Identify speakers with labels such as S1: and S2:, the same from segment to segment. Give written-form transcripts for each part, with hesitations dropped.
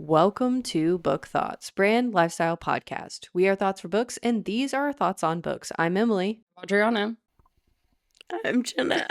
S1: Welcome to Book Thots, brand lifestyle podcast. We are thoughts for books, and these are our thoughts on books. I'm Emily.
S2: Adriana.
S3: I'm Jenna.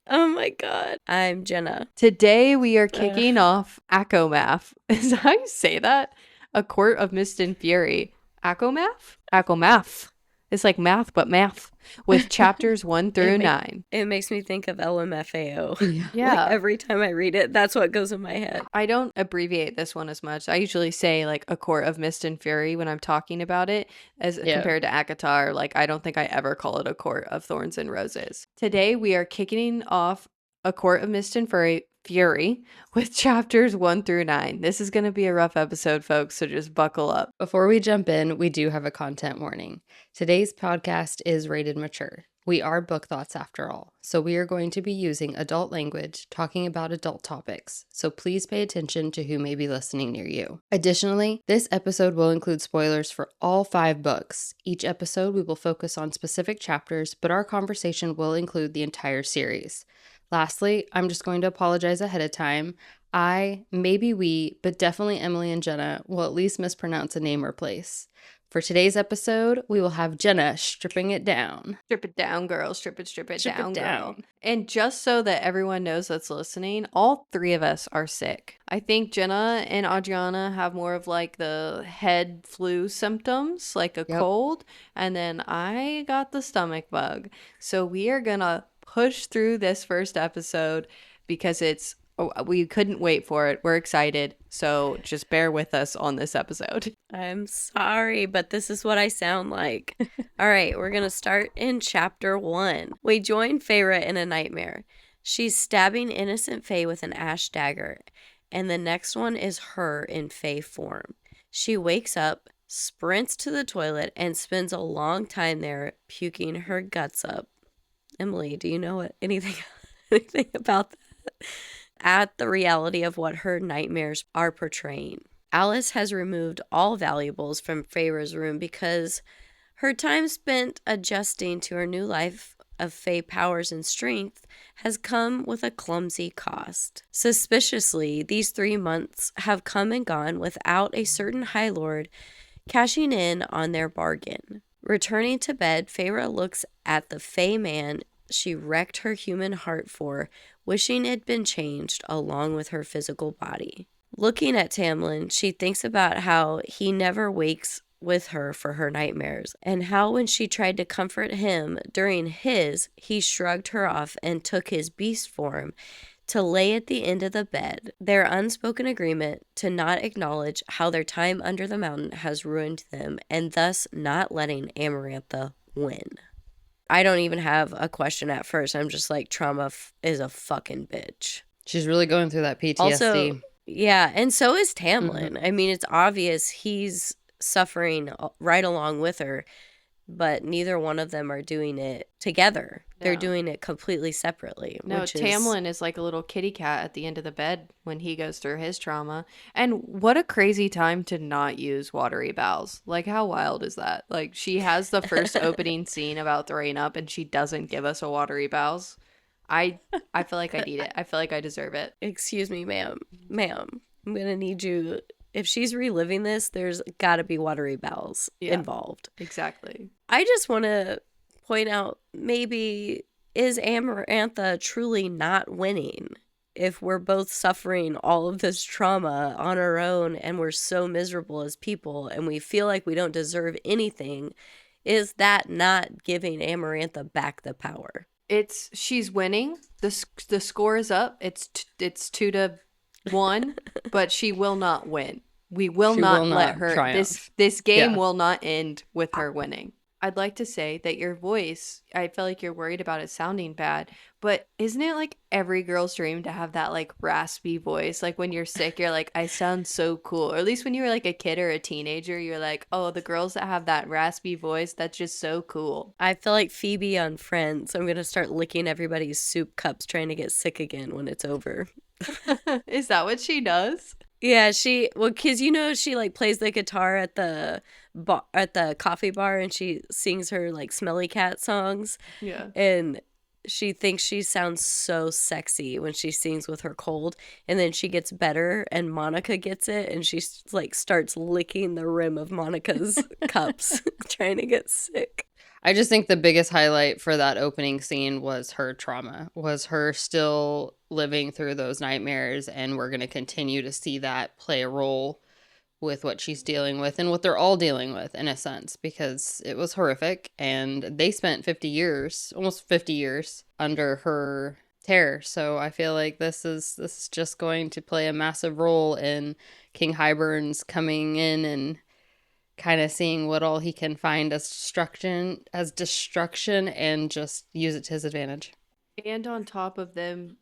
S3: Oh my god. I'm Jenna.
S1: Today we are kicking off ACOMAF. Is that how you say that? A Court of Mist and Fury. ACOMAF? ACOMAF. It's like math, but math. With chapters 1 through 9.
S3: It makes me think of LMFAO.
S1: Yeah.
S3: Like every time I read it, that's what goes in my head.
S1: I don't abbreviate this one as much. I usually say like A Court of Mist and Fury when I'm talking about it as compared to ACOTAR. Like I don't think I ever call it A Court of Thorns and Roses. Today we are kicking off A Court of Mist and Fury with chapters 1 through 9. This is going to be a rough episode, folks, so just buckle up.
S2: Before we jump in, we do have a content warning. Today's podcast is rated mature. We are book thoughts after all, so we are going to be using adult language, talking about adult topics, so please pay attention to who may be listening near you. Additionally, this episode will include spoilers for all 5 books. Each episode we will focus on specific chapters, but our conversation will include the entire series. Lastly, I'm just going to apologize ahead of time. Maybe we, but definitely Emily and Jenna will at least mispronounce a name or place. For today's episode, we will have Jenna stripping it down.
S1: Strip it down, girl. Strip it down, girl. And just so that everyone knows that's listening, all 3 of us are sick. I think Jenna and Adriana have more of like the head flu symptoms, like a cold. And then I got the stomach bug. So we are going to push through this first episode because we couldn't wait for it. We're excited. So just bear with us on this episode.
S3: I'm sorry, but this is what I sound like. All right, we're going to start in chapter 1. We join Feyre in a nightmare. She's stabbing innocent Fae with an ash dagger, and the next one is her in Fae form. She wakes up, sprints to the toilet, and spends a long time there puking her guts up. Emily, do you know anything about that? At the reality of what her nightmares are portraying. Alice has removed all valuables from Feyre's room because her time spent adjusting to her new life of Fae powers and strength has come with a clumsy cost. Suspiciously, these 3 months have come and gone without a certain High Lord cashing in on their bargain. Returning to bed, Feyre looks at the Fae man she wrecked her human heart for, wishing it'd been changed along with her physical body. Looking at Tamlin, she thinks about how he never wakes with her for her nightmares, and how when she tried to comfort him during his, he shrugged her off and took his beast form to lay at the end of the bed. Their unspoken agreement to not acknowledge how their time under the mountain has ruined them, and thus not letting Amarantha win. I don't even have a question at first. I'm just like, trauma is a fucking bitch.
S2: She's really going through that PTSD.
S3: Also, yeah, and so is Tamlin. I mean, it's obvious he's suffering right along with her, but neither one of them are doing it together. No. They're doing it completely separately.
S1: No, Tamlin is like a little kitty cat at the end of the bed when he goes through his trauma. And what a crazy time to not use watery bowels. Like, how wild is that? Like, she has the first opening scene about throwing up and she doesn't give us a watery bowels. I feel like I need it. I feel like I deserve it.
S3: Excuse me, ma'am. I'm going to need you. If she's reliving this, there's got to be watery bowels involved.
S1: Exactly.
S3: I just want to point out, maybe is Amarantha truly not winning if we're both suffering all of this trauma on our own and we're so miserable as people and we feel like we don't deserve anything? Is that not giving Amarantha back the power?
S1: She's winning. The score is up. It's 2-1, but she will not win. We will not let her triumph. This game will not end with her winning. I'd like to say that your voice, I feel like you're worried about it sounding bad, but isn't it like every girl's dream to have that like raspy voice? Like when you're sick, you're like, I sound so cool. Or at least when you were like a kid or a teenager, you're like, oh, the girls that have that raspy voice, that's just so cool.
S3: I feel like Phoebe on Friends. I'm going to start licking everybody's soup cups trying to get sick again when it's over.
S1: Is that what she does?
S3: Yeah, because she like plays the guitar at the coffee bar and she sings her like smelly cat songs.
S1: Yeah.
S3: And she thinks she sounds so sexy when she sings with her cold, and then she gets better and Monica gets it, and she like starts licking the rim of Monica's cups trying to get sick.
S2: I just think the biggest highlight for that opening scene was her trauma, was her still living through those nightmares, and we're going to continue to see that play a role with what she's dealing with and what they're all dealing with, in a sense, because it was horrific, and they spent 50 years, almost 50 years, under her terror. So I feel like this is just going to play a massive role in King Hybern's coming in and kind of seeing what all he can find as destruction and just use it to his advantage.
S1: And on top of them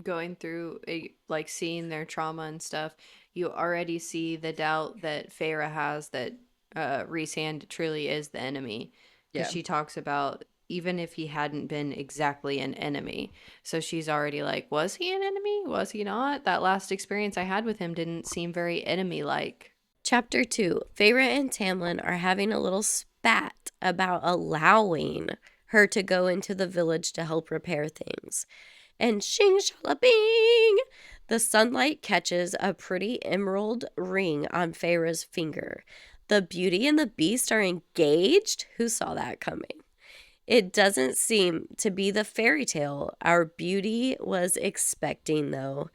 S1: going through like seeing their trauma and stuff, you already see the doubt that Feyre has that Rhysand truly is the enemy. Because she talks about even if he hadn't been exactly an enemy. So she's already like, was he an enemy? Was he not? That last experience I had with him didn't seem very enemy-like.
S3: Chapter 2. Feyre and Tamlin are having a little spat about allowing her to go into the village to help repair things. And shing shalabing! The sunlight catches a pretty emerald ring on Feyre's finger. The Beauty and the Beast are engaged? Who saw that coming? It doesn't seem to be the fairy tale our Beauty was expecting, though.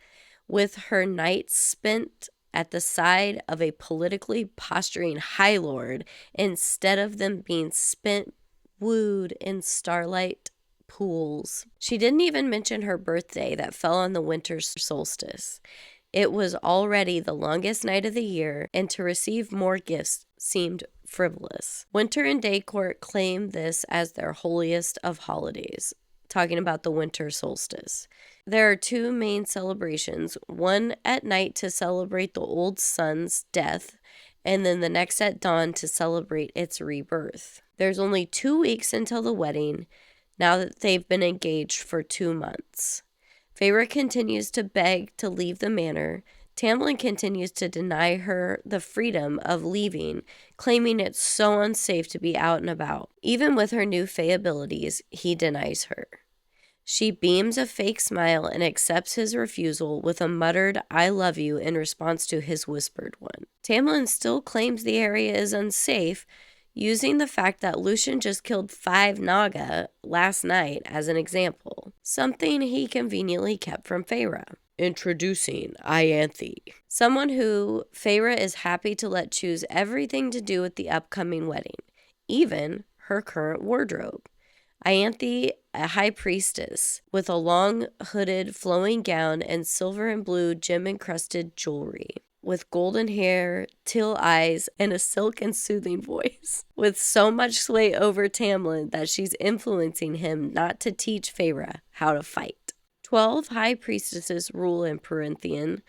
S3: With her nights spent at the side of a politically posturing High Lord, instead of them being spent wooed in starlight pools. She didn't even mention her birthday that fell on the winter solstice. It was already the longest night of the year, and to receive more gifts seemed frivolous. Winter and Daycourt claim this as their holiest of holidays, talking about the winter solstice. There are two main celebrations, one at night to celebrate the old sun's death, and then the next at dawn to celebrate its rebirth. There's only 2 weeks until the wedding, now that they've been engaged for 2 months. Feyre continues to beg to leave the manor. Tamlin continues to deny her the freedom of leaving, claiming it's so unsafe to be out and about. Even with her new Fey abilities, he denies her. She beams a fake smile and accepts his refusal with a muttered "I love you" in response to his whispered one. Tamlin still claims the area is unsafe, using the fact that Lucien just killed 5 Naga last night as an example, something he conveniently kept from Feyre. Introducing Ianthe, someone who Feyre is happy to let choose everything to do with the upcoming wedding, even her current wardrobe. Ianthe, a high priestess, with a long hooded flowing gown and silver and blue gem-encrusted jewelry, with golden hair, teal eyes, and a silk and soothing voice, with so much sway over Tamlin that she's influencing him not to teach Feyre how to fight. 12 high priestesses rule in Perinthian,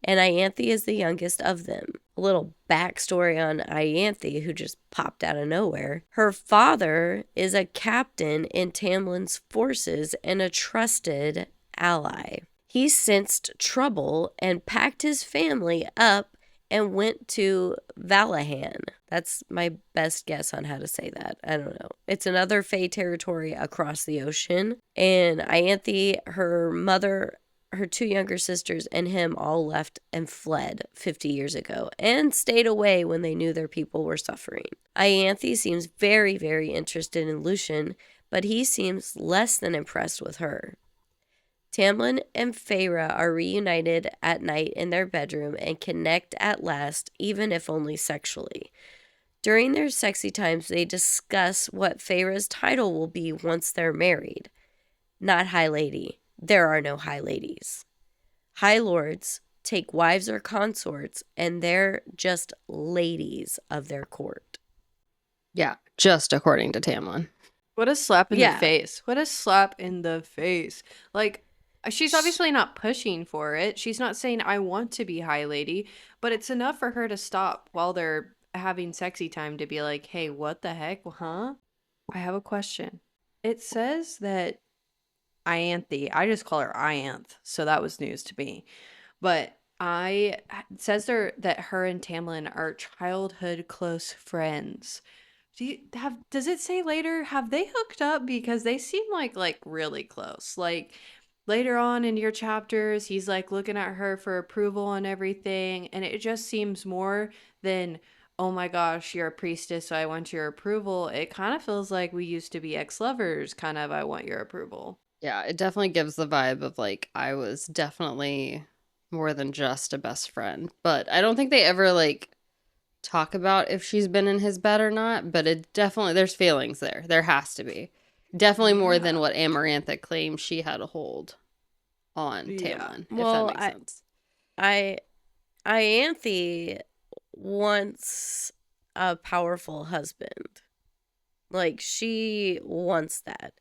S3: and Ianthe is the youngest of them. A little backstory on Ianthe, who just popped out of nowhere. Her father is a captain in Tamlin's forces and a trusted ally. He sensed trouble and packed his family up and went to Valahan. That's my best guess on how to say that. I don't know. It's another Fey territory across the ocean. And Ianthe, her mother, her 2 younger sisters, and him all left and fled 50 years ago and stayed away when they knew their people were suffering. Ianthe seems very, very interested in Lucien, but he seems less than impressed with her. Tamlin and Feyre are reunited at night in their bedroom and connect at last, even if only sexually. During their sexy times, they discuss what Feyre's title will be once they're married. Not High Lady. There are no High Ladies. High Lords take wives or consorts, and they're just ladies of their court.
S2: Yeah, just according to Tamlin.
S1: What a slap in the face. What a slap in the face. Like, she's obviously not pushing for it. She's not saying, I want to be High Lady, but it's enough for her to stop while they're having sexy time to be like, hey, what the heck? Huh? I have a question. It says that Ianthe, I just call her Ianthe, so that was news to me. But it says there that her and Tamlin are childhood close friends. Does it say later? Have they hooked up? Because they seem like really close. Like later on in your chapters, he's like looking at her for approval and everything. And it just seems more than, oh my gosh, you're a priestess, so I want your approval. It kind of feels like we used to be ex-lovers, kind of, I want your approval.
S2: Yeah, it definitely gives the vibe of like, I was definitely more than just a best friend. But I don't think they ever like talk about if she's been in his bed or not. But it definitely, there's feelings there. There has to be. Definitely more than what Amarantha claimed she had a hold on Tamlin, if that makes sense.
S3: Ianthe wants a powerful husband. Like, she wants that.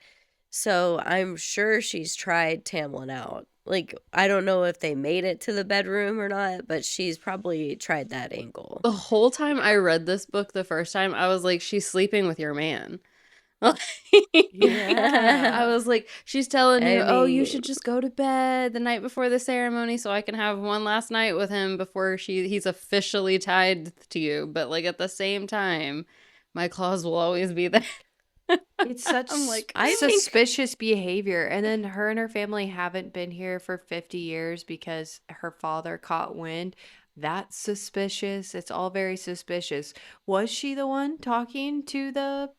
S3: So I'm sure she's tried Tamlin out. Like, I don't know if they made it to the bedroom or not, but she's probably tried that angle.
S2: The whole time I read this book the first time, I was like, she's sleeping with your man. Yeah. I was like, she's telling you, oh, you should just go to bed the night before the ceremony so I can have one last night with him before he's officially tied to you. But like at the same time, my claws will always be there.
S1: It's such suspicious behavior. And then her and her family haven't been here for 50 years because her father caught wind. That's suspicious. It's all very suspicious. Was she the one talking to the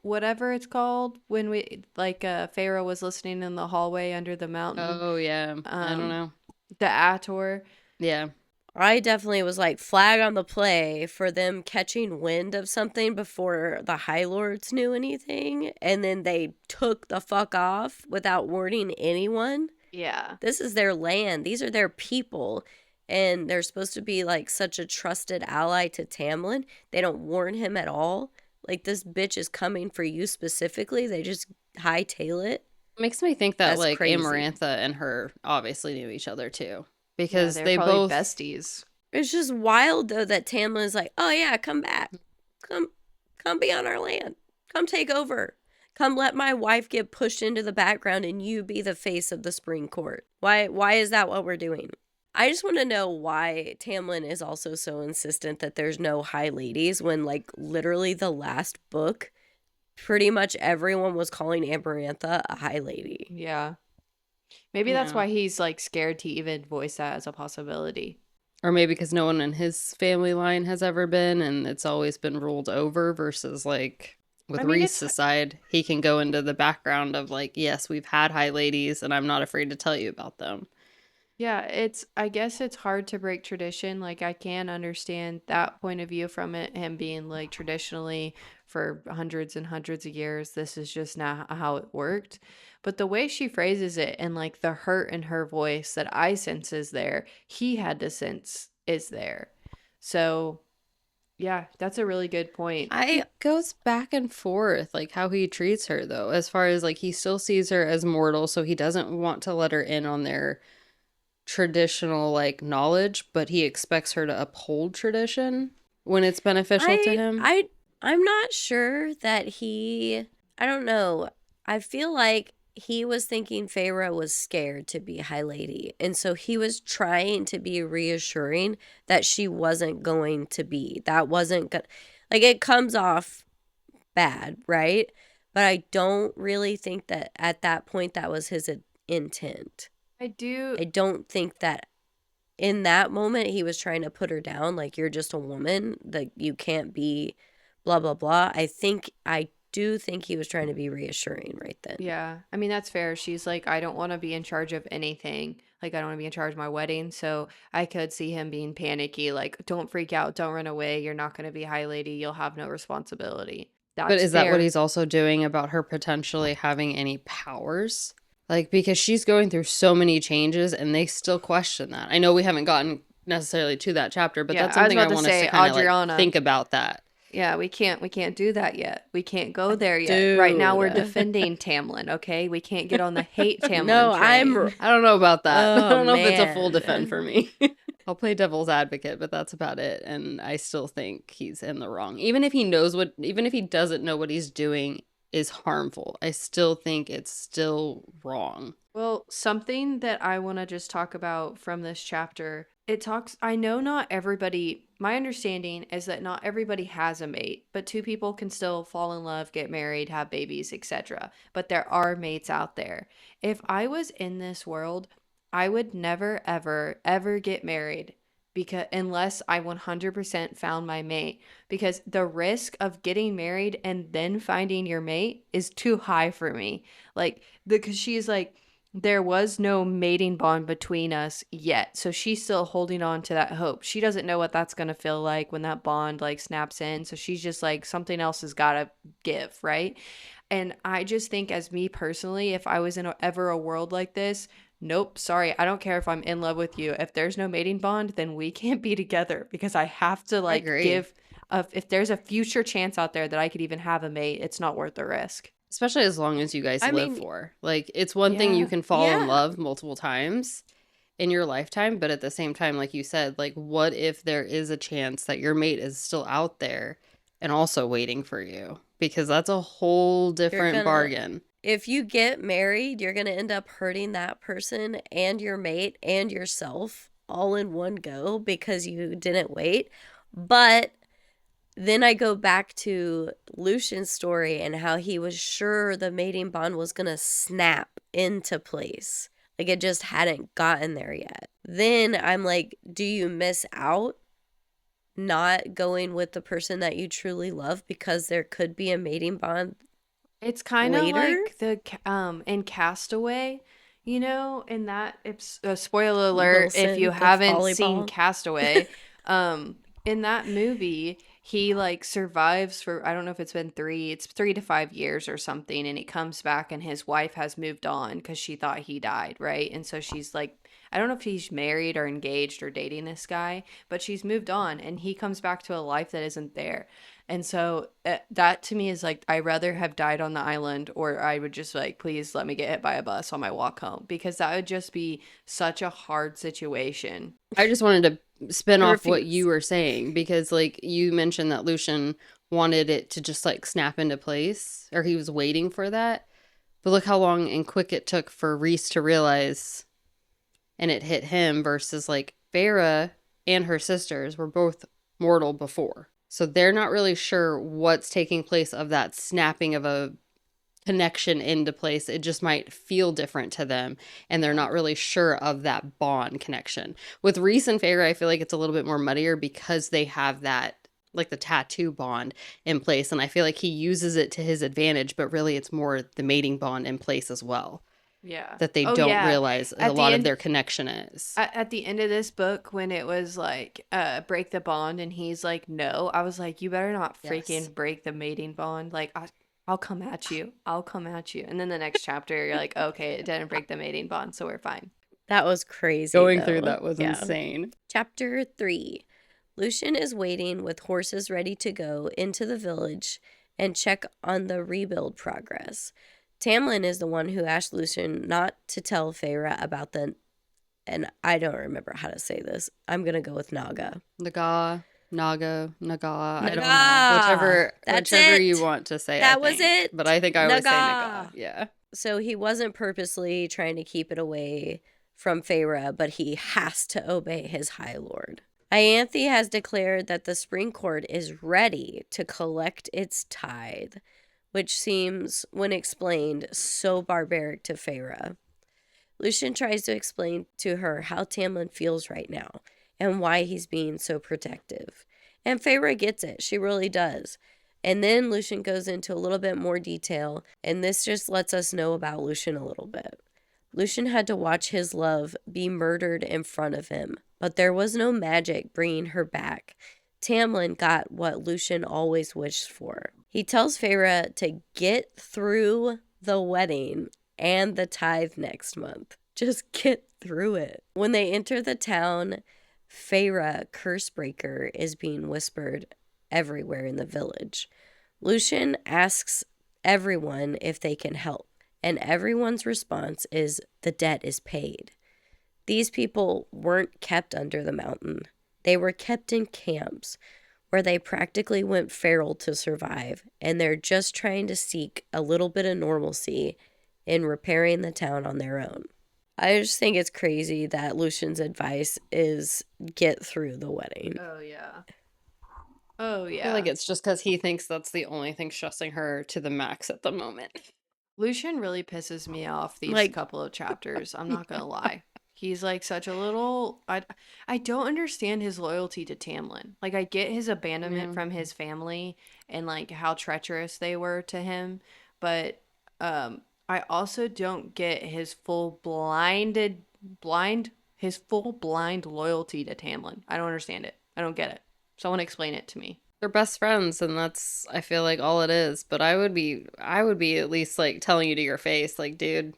S1: whatever it's called when we Feyre was listening in the hallway under the mountain?
S2: Oh yeah, I don't know.
S1: The ACOTAR.
S2: Yeah,
S3: I definitely was like, flag on the play for them catching wind of something before the High Lords knew anything, and then they took the fuck off without warning anyone.
S1: Yeah,
S3: this is their land. These are their people. And they're supposed to be like such a trusted ally to Tamlin. They don't warn him at all. Like, this bitch is coming for you specifically. They just hightail it.
S2: Makes me think that like crazy. Amarantha and her obviously knew each other too, because they both
S1: besties.
S3: It's just wild though that Tamlin's like, oh yeah, come back, come be on our land, come take over, come let my wife get pushed into the background and you be the face of the spring court. Why is that what we're doing? I just want to know why Tamlin is also so insistent that there's no high ladies when, like, literally the last book, pretty much everyone was calling Amarantha a high lady.
S1: Yeah. Maybe that's why he's, like, scared to even voice that as a possibility.
S2: Or maybe because no one in his family line has ever been, and it's always been ruled over versus, like, with Rhys's side, he can go into the background of, like, yes, we've had high ladies, and I'm not afraid to tell you about them.
S1: Yeah, I guess it's hard to break tradition. Like, I can understand that point of view from it, him being like, traditionally for hundreds and hundreds of years, this is just not how it worked. But the way she phrases it and like the hurt in her voice that I sense is there, he had to sense is there. So yeah, that's a really good point.
S2: It goes back and forth, like how he treats her though, as far as like he still sees her as mortal, so he doesn't want to let her in on their traditional like knowledge, but he expects her to uphold tradition when it's beneficial to him.
S3: I'm not sure that I don't know. I feel like he was thinking Feyre was scared to be High Lady, and so he was trying to be reassuring that she wasn't going to be. That wasn't good. Like, it comes off bad, right? But I don't really think that at that point that was his intent.
S1: I
S3: don't think that in that moment he was trying to put her down, like, you're just a woman, like, you can't be blah, blah, blah. I do think he was trying to be reassuring right then.
S1: Yeah. I mean, that's fair. She's like, I don't want to be in charge of anything. Like, I don't want to be in charge of my wedding. So I could see him being panicky, like, don't freak out, don't run away. You're not going to be High Lady. You'll have no responsibility.
S2: But is that what he's also doing about her potentially having any powers? Like, because she's going through so many changes and they still question that. I know we haven't gotten necessarily to that chapter, but that's something I want us to kind of like think about that.
S1: Yeah, we can't do that yet. We can't go there yet. Dude. Right now we're defending Tamlin, okay? We can't get on the hate Tamlin train.
S2: I don't know about that. I don't know if it's a full defend for me. I'll play devil's advocate, but that's about it. And I still think he's in the wrong. Even if he doesn't know what he's doing is harmful, I still think it's still wrong.
S1: Well, something that I want to just talk about from this chapter I know not everybody, my understanding is that not everybody has a mate, but two people can still fall in love, get married, have babies, etc. But there are mates out there. If I was in this world, I would never, ever, ever get married because unless I 100% found my mate, because the risk of getting married and then finding your mate is too high for me. Like, because she's like, there was no mating bond between us yet. So she's still holding on to that hope. She doesn't know what that's going to feel like when that bond like snaps in. So she's just like, something else has got to give, right? And I just think, as me personally, if I was in ever a world like this, nope, sorry, I don't care if I'm in love with you. If there's no mating bond, then we can't be together, because I have to like give, if there's a future chance out there that I could even have a mate, it's not worth the risk.
S2: Especially as long as you guys live for. Like, it's one thing you can fall in love multiple times in your lifetime, but at the same time, like you said, like, what if there is a chance that your mate is still out there and also waiting for you? Because that's a whole different bargain.
S3: If you get married, you're going to end up hurting that person and your mate and yourself all in one go because you didn't wait. But then I go back to Lucian's story and how he was sure the mating bond was going to snap into place. Like, it just hadn't gotten there yet. Then I'm like, do you miss out not going with the person that you truly love because there could be a mating bond?
S1: It's kind of like the in Castaway, you know, in that, it's a spoiler alert
S3: Wilson,
S1: if you haven't seen Castaway. In that movie, he like survives for, I don't know if it's 3 to 5 years or something, and he comes back and his wife has moved on because she thought he died, right? And so she's like, I don't know if he's married or engaged or dating this guy, but she's moved on, and he comes back to a life that isn't there. And so that to me is like, I'd rather have died on the island, or I would just like, please let me get hit by a bus on my walk home, because that would just be such a hard situation.
S2: I just wanted to spin off what you were saying, because like you mentioned that Lucian wanted it to just like snap into place, or he was waiting for that. But look how long and quick it took for Rhys to realize, and it hit him, versus like Feyre and her sisters were both mortal before. So they're not really sure what's taking place of that snapping of a connection into place. It just might feel different to them, and they're not really sure of that bond connection. With Rhys and Feyre, I feel like it's a little bit more muddier because they have that, like the tattoo bond in place, and I feel like he uses it to his advantage, but really it's more the mating bond in place as well.
S1: Yeah.
S2: That they don't realize a lot of their connection is.
S1: At the end of this book, when it was like, break the bond, and he's like, no, I was like, you better not freaking break the mating bond. Like, I'll come at you. I'll come at you. And then the next chapter, you're like, okay, it didn't break the mating bond, so we're fine.
S3: That was crazy.
S2: Going through that was insane.
S3: Chapter 3. Lucian is waiting with horses ready to go into the village and check on the rebuild progress. Tamlin is the one who asked Lucian not to tell Feyre about and I don't remember how to say this. I'm going to go with Naga.
S2: Naga. I don't know. Whichever you want to say.
S3: That was it.
S2: But I think I always say Naga. Yeah.
S3: So he wasn't purposely trying to keep it away from Feyre, but he has to obey his High Lord. Ianthe has declared that the Spring Court is ready to collect its tithe, which seems, when explained, so barbaric to Feyre. Lucian tries to explain to her how Tamlin feels right now and why he's being so protective. And Feyre gets it. She really does. And then Lucian goes into a little bit more detail, and this just lets us know about Lucian a little bit. Lucian had to watch his love be murdered in front of him, but there was no magic bringing her back. Tamlin got what Lucian always wished for. He tells Feyre to get through the wedding and the tithe next month. Just get through it. When they enter the town, Feyre, Cursebreaker, is being whispered everywhere in the village. Lucian asks everyone if they can help, and everyone's response is the debt is paid. These people weren't kept under the mountain. They were kept in camps where they practically went feral to survive, and they're just trying to seek a little bit of normalcy in repairing the town on their own. I just think it's crazy that Lucian's advice is get through the wedding.
S1: Oh, yeah. Oh, yeah.
S2: I feel like it's just because he thinks that's the only thing stressing her to the max at the moment.
S1: Lucian really pisses me off these couple of chapters. I'm not going to lie. He's like such a little... I don't understand his loyalty to Tamlin. Like, I get his abandonment from his family and like how treacherous they were to him. But I also don't get his full blind loyalty to Tamlin. I don't understand it. I don't get it. Someone explain it to me.
S2: They're best friends, and that's, I feel like, all it is. But I would be at least like telling you to your face, like, dude.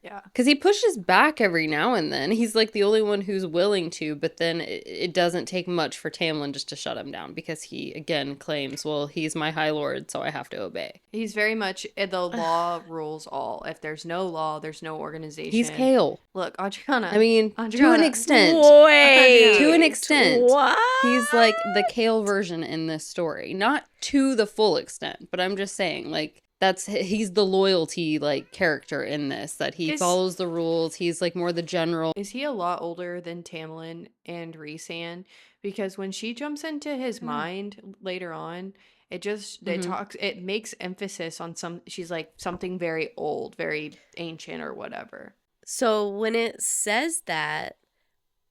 S1: Yeah.
S2: Because he pushes back every now and then. He's like the only one who's willing to, but then it doesn't take much for Tamlin just to shut him down because he, again, claims, well, he's my High Lord, so I have to obey.
S1: He's very much, the law rules all. If there's no law, there's no organization.
S2: He's Kale.
S1: Look, Adriana.
S2: I mean, to an extent.
S3: Wait.
S2: To an extent.
S3: What?
S2: He's like the Kale version in this story. Not to the full extent, but I'm just saying, like, he's the loyalty like character in this, that he follows the rules. He's like more the general.
S1: Is he a lot older than Tamlin and Rhysand? Because when she jumps into his mind later on, it makes emphasis on she's like something very old, very ancient or whatever.
S3: So when it says that,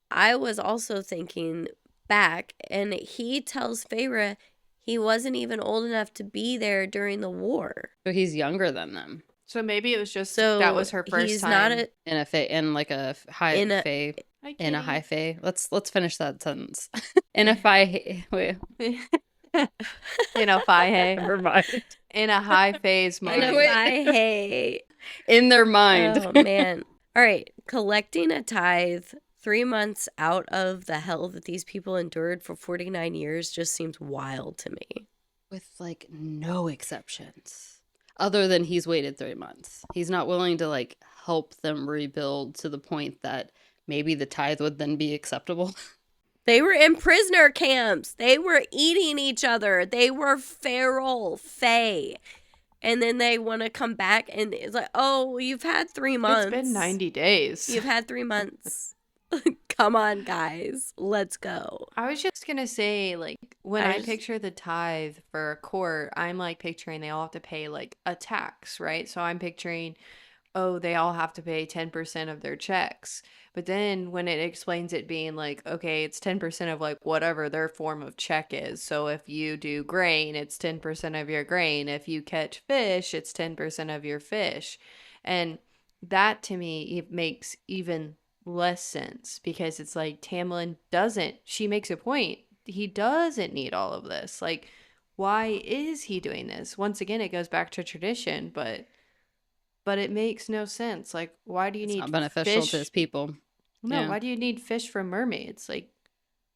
S3: I was also thinking back, and he tells Feyre he wasn't even old enough to be there during the war.
S2: So he's younger than them.
S1: So maybe it was just that was her first
S3: he's
S1: time
S3: not
S2: in a high fae. Let's finish that sentence. In a fae. Wait.
S1: In a fae.
S2: Never mind.
S1: In a high phase mind.
S3: In a fae.
S2: In their mind.
S3: Oh man. All right. Collecting a tithe 3 months out of the hell that these people endured for 49 years just seems wild to me.
S2: With, like, no exceptions. Other than he's waited 3 months. He's not willing to, like, help them rebuild to the point that maybe the tithe would then be acceptable.
S3: They were in prisoner camps. They were eating each other. They were feral, fae. And then they want to come back and it's like, oh, you've had 3 months.
S1: It's been 90 days.
S3: You've had 3 months. Come on, guys. Let's go.
S1: I was just going to say, like, when I picture the tithe for a court, I'm, like, picturing they all have to pay, like, a tax, right? So I'm picturing, they all have to pay 10% of their checks. But then when it explains it being, like, okay, it's 10% of, like, whatever their form of check is. So if you do grain, it's 10% of your grain. If you catch fish, it's 10% of your fish. And that, to me, it makes even less sense because it's like Tamlin she makes a point, he doesn't need all of this. Like, why is he doing this? Once again, it goes back to tradition, but it makes no sense. Like, why do you need
S2: not beneficial
S1: fish?
S2: To his people?
S1: Why do you need fish from mermaids? Like,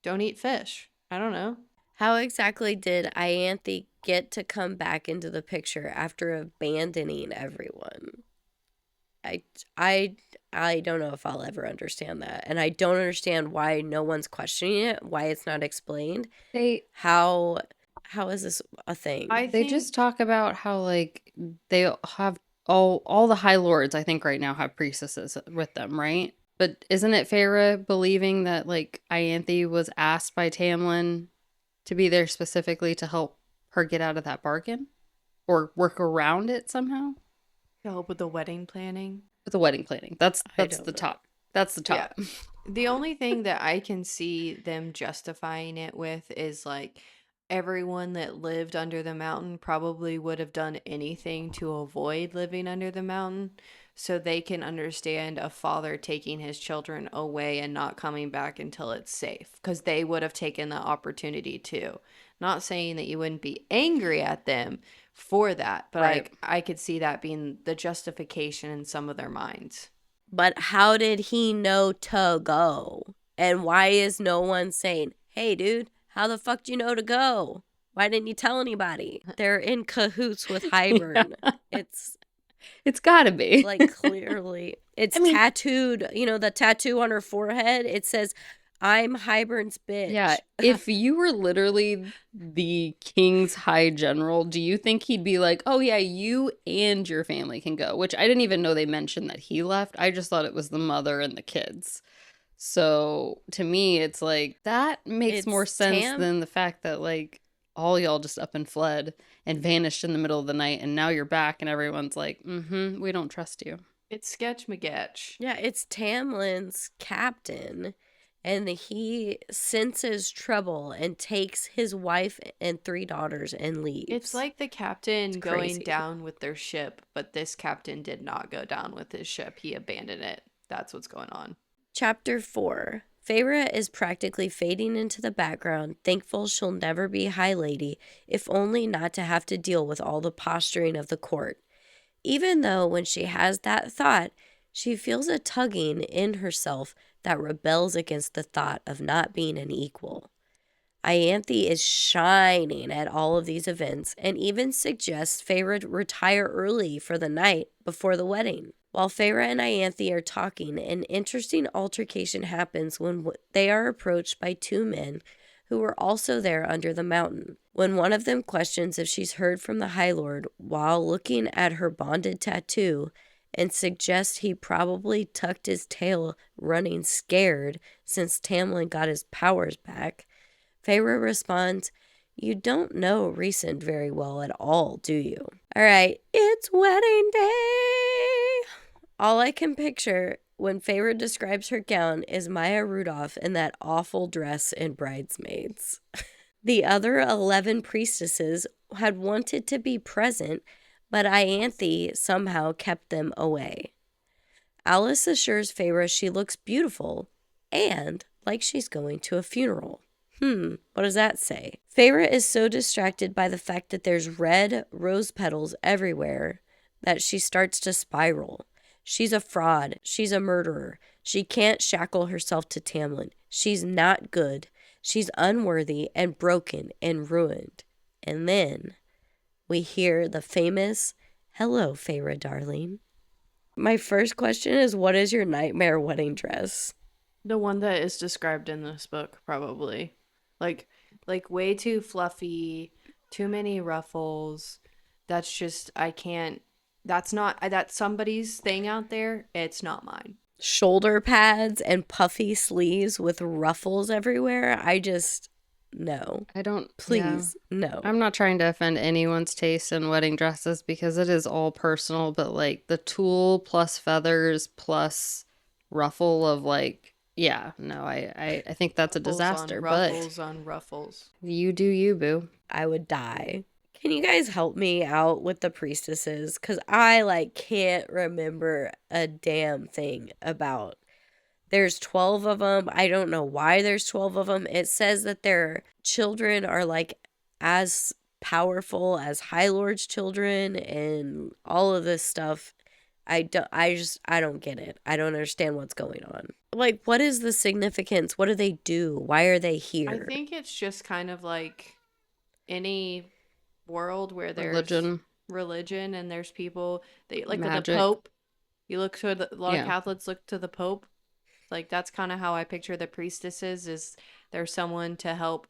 S1: don't eat fish. I don't know.
S3: How exactly did Ianthe get to come back into the picture after abandoning everyone? I don't know if I'll ever understand that. And I don't understand why no one's questioning it, why it's not explained. How is this a thing?
S2: They just talk about how, like, they have all the High Lords, I think, right now have priestesses with them, right? But isn't it Feyre believing that, like, Ianthe was asked by Tamlin to be there specifically to help her get out of that bargain? Or work around it somehow?
S1: To help with the wedding planning?
S2: With the wedding planning. That's the top. That's the top.
S1: Yeah. The only thing that I can see them justifying it with is, like, everyone that lived under the mountain probably would have done anything to avoid living under the mountain. So they can understand a father taking his children away and not coming back until it's safe. Because they would have taken the opportunity too. Not saying that you wouldn't be angry at them for that, but right. I could see that being the justification in some of their minds.
S3: But how did he know to go? And why is no one saying, hey, dude, how the fuck do you know to go? Why didn't you tell anybody? They're in cahoots with Hybern. Yeah.
S2: It's gotta be.
S3: Like, clearly. Tattooed, the tattoo on her forehead. It says, I'm Hybern's bitch.
S2: Yeah, if you were literally the king's high general, do you think he'd be like, oh yeah, you and your family can go? Which I didn't even know they mentioned that he left. I just thought it was the mother and the kids. So to me, it's like, that makes more sense than the fact that like all y'all just up and fled and vanished in the middle of the night, and now you're back and everyone's like, we don't trust you.
S1: It's Sketch McGetch.
S3: Yeah, it's Tamlin's captain, and he senses trouble and takes his wife and 3 daughters and leaves.
S1: It's like the captain going down with their ship, but this captain did not go down with his ship. He abandoned it. That's what's going on.
S3: Chapter 4. Feyre is practically fading into the background, thankful she'll never be High Lady, if only not to have to deal with all the posturing of the court. Even though when she has that thought, she feels a tugging in herself that rebels against the thought of not being an equal. Ianthe is shining at all of these events and even suggests Feyre retire early for the night before the wedding. While Feyre and Ianthe are talking, an interesting altercation happens when they are approached by 2 men who were also there under the mountain. When one of them questions if she's heard from the High Lord while looking at her bonded tattoo and suggests he probably tucked his tail running scared since Tamlin got his powers back, Feyre responds, "You don't know Rhysand very well at all, do you?" All right, it's wedding day. All I can picture when Feyre describes her gown is Maya Rudolph in that awful dress in Bridesmaids. The other 11 priestesses had wanted to be present, but Ianthe somehow kept them away. Alice assures Feyre she looks beautiful and like she's going to a funeral. What does that say? Feyre is so distracted by the fact that there's red rose petals everywhere that she starts to spiral. She's a fraud. She's a murderer. She can't shackle herself to Tamlin. She's not good. She's unworthy and broken and ruined. And then we hear the famous, "Hello, Feyre, darling." My first question is, what is your nightmare wedding dress?
S1: The one that is described in this book, probably. Like way too fluffy, too many ruffles. That's just, I can't. That's somebody's thing out there. It's not mine.
S3: Shoulder pads and puffy sleeves with ruffles everywhere. No. Please, no.
S2: I'm not trying to offend anyone's taste in wedding dresses because it is all personal, but like the tulle plus feathers plus ruffle of like, I think that's a disaster.
S1: Ruffles on ruffles.
S2: You do you, boo.
S3: I would die. Can you guys help me out with the priestesses? Because I, can't remember a damn thing about. There's 12 of them. I don't know why there's 12 of them. It says that their children are, as powerful as High Lord's children and all of this stuff. I don't get it. I don't understand what's going on. What is the significance? What do they do? Why are they here?
S1: I think it's just kind of like any world where there's religion and there's people they like the Pope. You look to a lot of Catholics look to the Pope. That's kind of how I picture the priestesses, is there's someone to help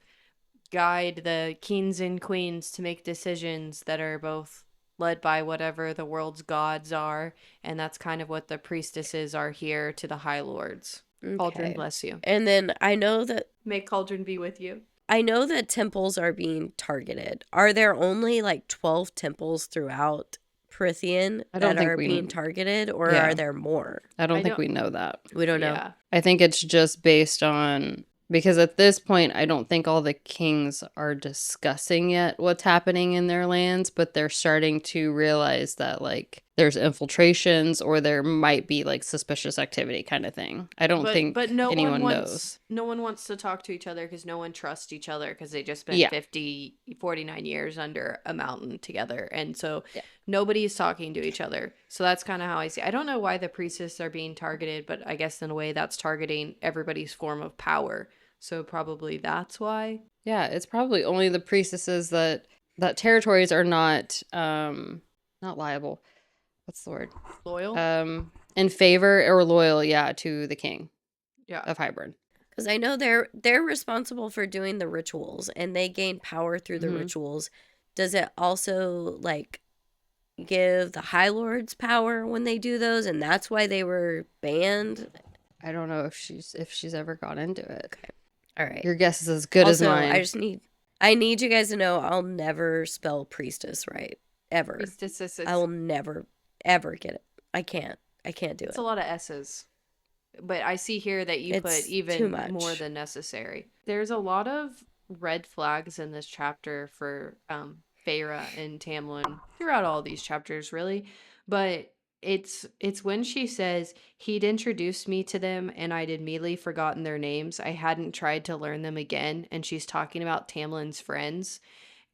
S1: guide the kings and queens to make decisions that are both led by whatever the world's gods are, and that's kind of what the priestesses are here to the High Lords. Okay. Cauldron bless you.
S3: And then I know that
S1: may Cauldron be with you.
S3: I know that temples are being targeted. Are there only 12 temples throughout Prythian that are being targeted, or are there more?
S2: I don't think we know that.
S3: We don't know.
S1: Yeah.
S2: I think it's just based on, because at this point, I don't think all the kings are discussing yet what's happening in their lands, but they're starting to realize that there's infiltrations or there might be suspicious activity kind of thing. I don't think anyone knows.
S1: No one wants to talk to each other because no one trusts each other because they just spent 49 years under a mountain together. And so nobody's talking to each other. So that's kind of how I see it. I don't know why the priestesses are being targeted, but I guess in a way that's targeting everybody's form of power. So probably that's why.
S2: Yeah, it's probably only the priestesses that territories are not liable. What's the word?
S1: Loyal?
S2: In favor or loyal, to the king.
S1: Yeah.
S2: Of Hybern.
S3: Because I know they're responsible for doing the rituals, and they gain power through the rituals. Does it also, like, give the High Lords power when they do those, and that's why they were banned?
S2: I don't know if she's ever got into it.
S3: Okay. All right.
S2: Your guess is as good as mine.
S3: I need you guys to know I'll never spell priestess right. Ever.
S1: Priestess.
S3: I will never, ever get it. I can't do it.
S1: It's a lot of S's. But I see here that you put even more than necessary. There's a lot of red flags in this chapter for Feyre and Tamlin throughout all these chapters, really. But it's when she says, he'd introduced me to them and I'd immediately forgotten their names. I hadn't tried to learn them again. And she's talking about Tamlin's friends.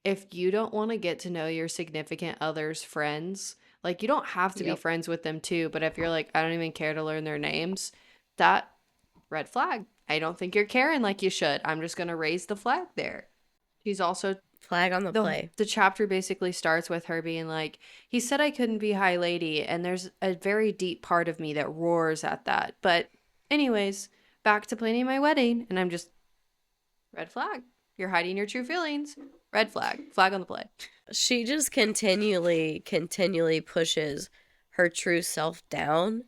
S1: If you don't want to get to know your significant other's friends, like, you don't have to be friends with them too. But if you're like, I don't even care to learn their names, that red flag. I don't think you're caring like you should. I'm just going to raise the flag there. She's also
S3: flag on the play.
S1: The chapter basically starts with her being like, he said I couldn't be High Lady, and there's a very deep part of me that roars at that. But anyways, back to planning my wedding, and I'm just, red flag. You're hiding your true feelings. Red flag. Flag on the play.
S3: She just continually pushes her true self down.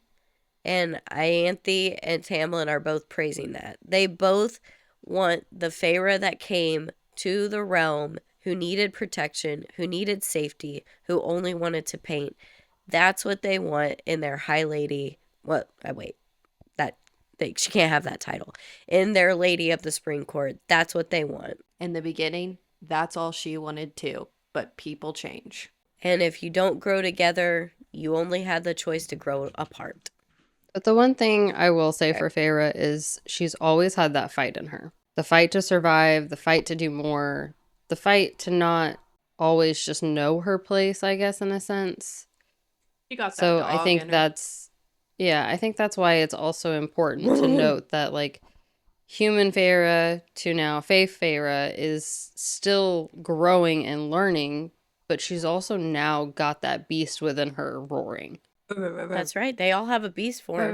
S3: And Ianthe and Tamlin are both praising that. They both want the Feyre that came to the realm, who needed protection, who needed safety, who only wanted to paint. That's what they want in their High Lady. She can't have that title. In their Lady of the Spring Court, that's what they want.
S1: In the beginning, that's all she wanted too. But people change.
S3: And if you don't grow together, you only have the choice to grow apart.
S2: But the one thing I will say for Feyre is she's always had that fight in her. The fight to survive, the fight to do more, the fight to not always just know her place, I guess, in a sense.
S1: You got that.
S2: So I think I think that's why it's also important to note that, like, human Feyre to now Faith Feyre is still growing and learning, but she's also now got that beast within her roaring.
S3: That's right. They all have a beast form.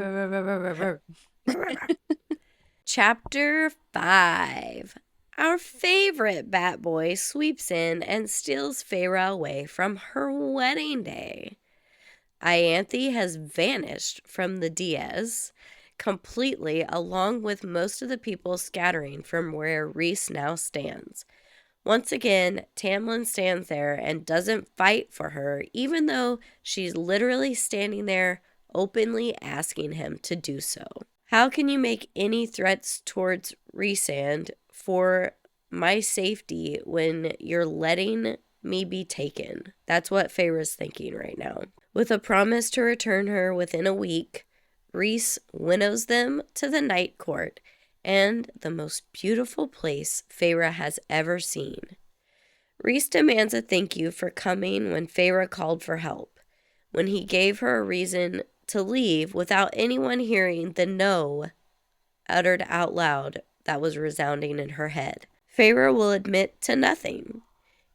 S3: Chapter 5. Our favorite Bat Boy sweeps in and steals Feyre away from her wedding day. Ianthe has vanished from the Diaz completely, along with most of the people scattering from where Rhys now stands. Once again, Tamlin stands there and doesn't fight for her, even though she's literally standing there openly asking him to do so. How can you make any threats towards Rhysand for my safety when you're letting me be taken? That's what Feyre's thinking right now. With a promise to return her within a week, Rhys winnows them to the Night Court, and the most beautiful place Feyre has ever seen. Rhys demands a thank you for coming when Feyre called for help, when he gave her a reason to leave without anyone hearing the no uttered out loud that was resounding in her head. Feyre will admit to nothing.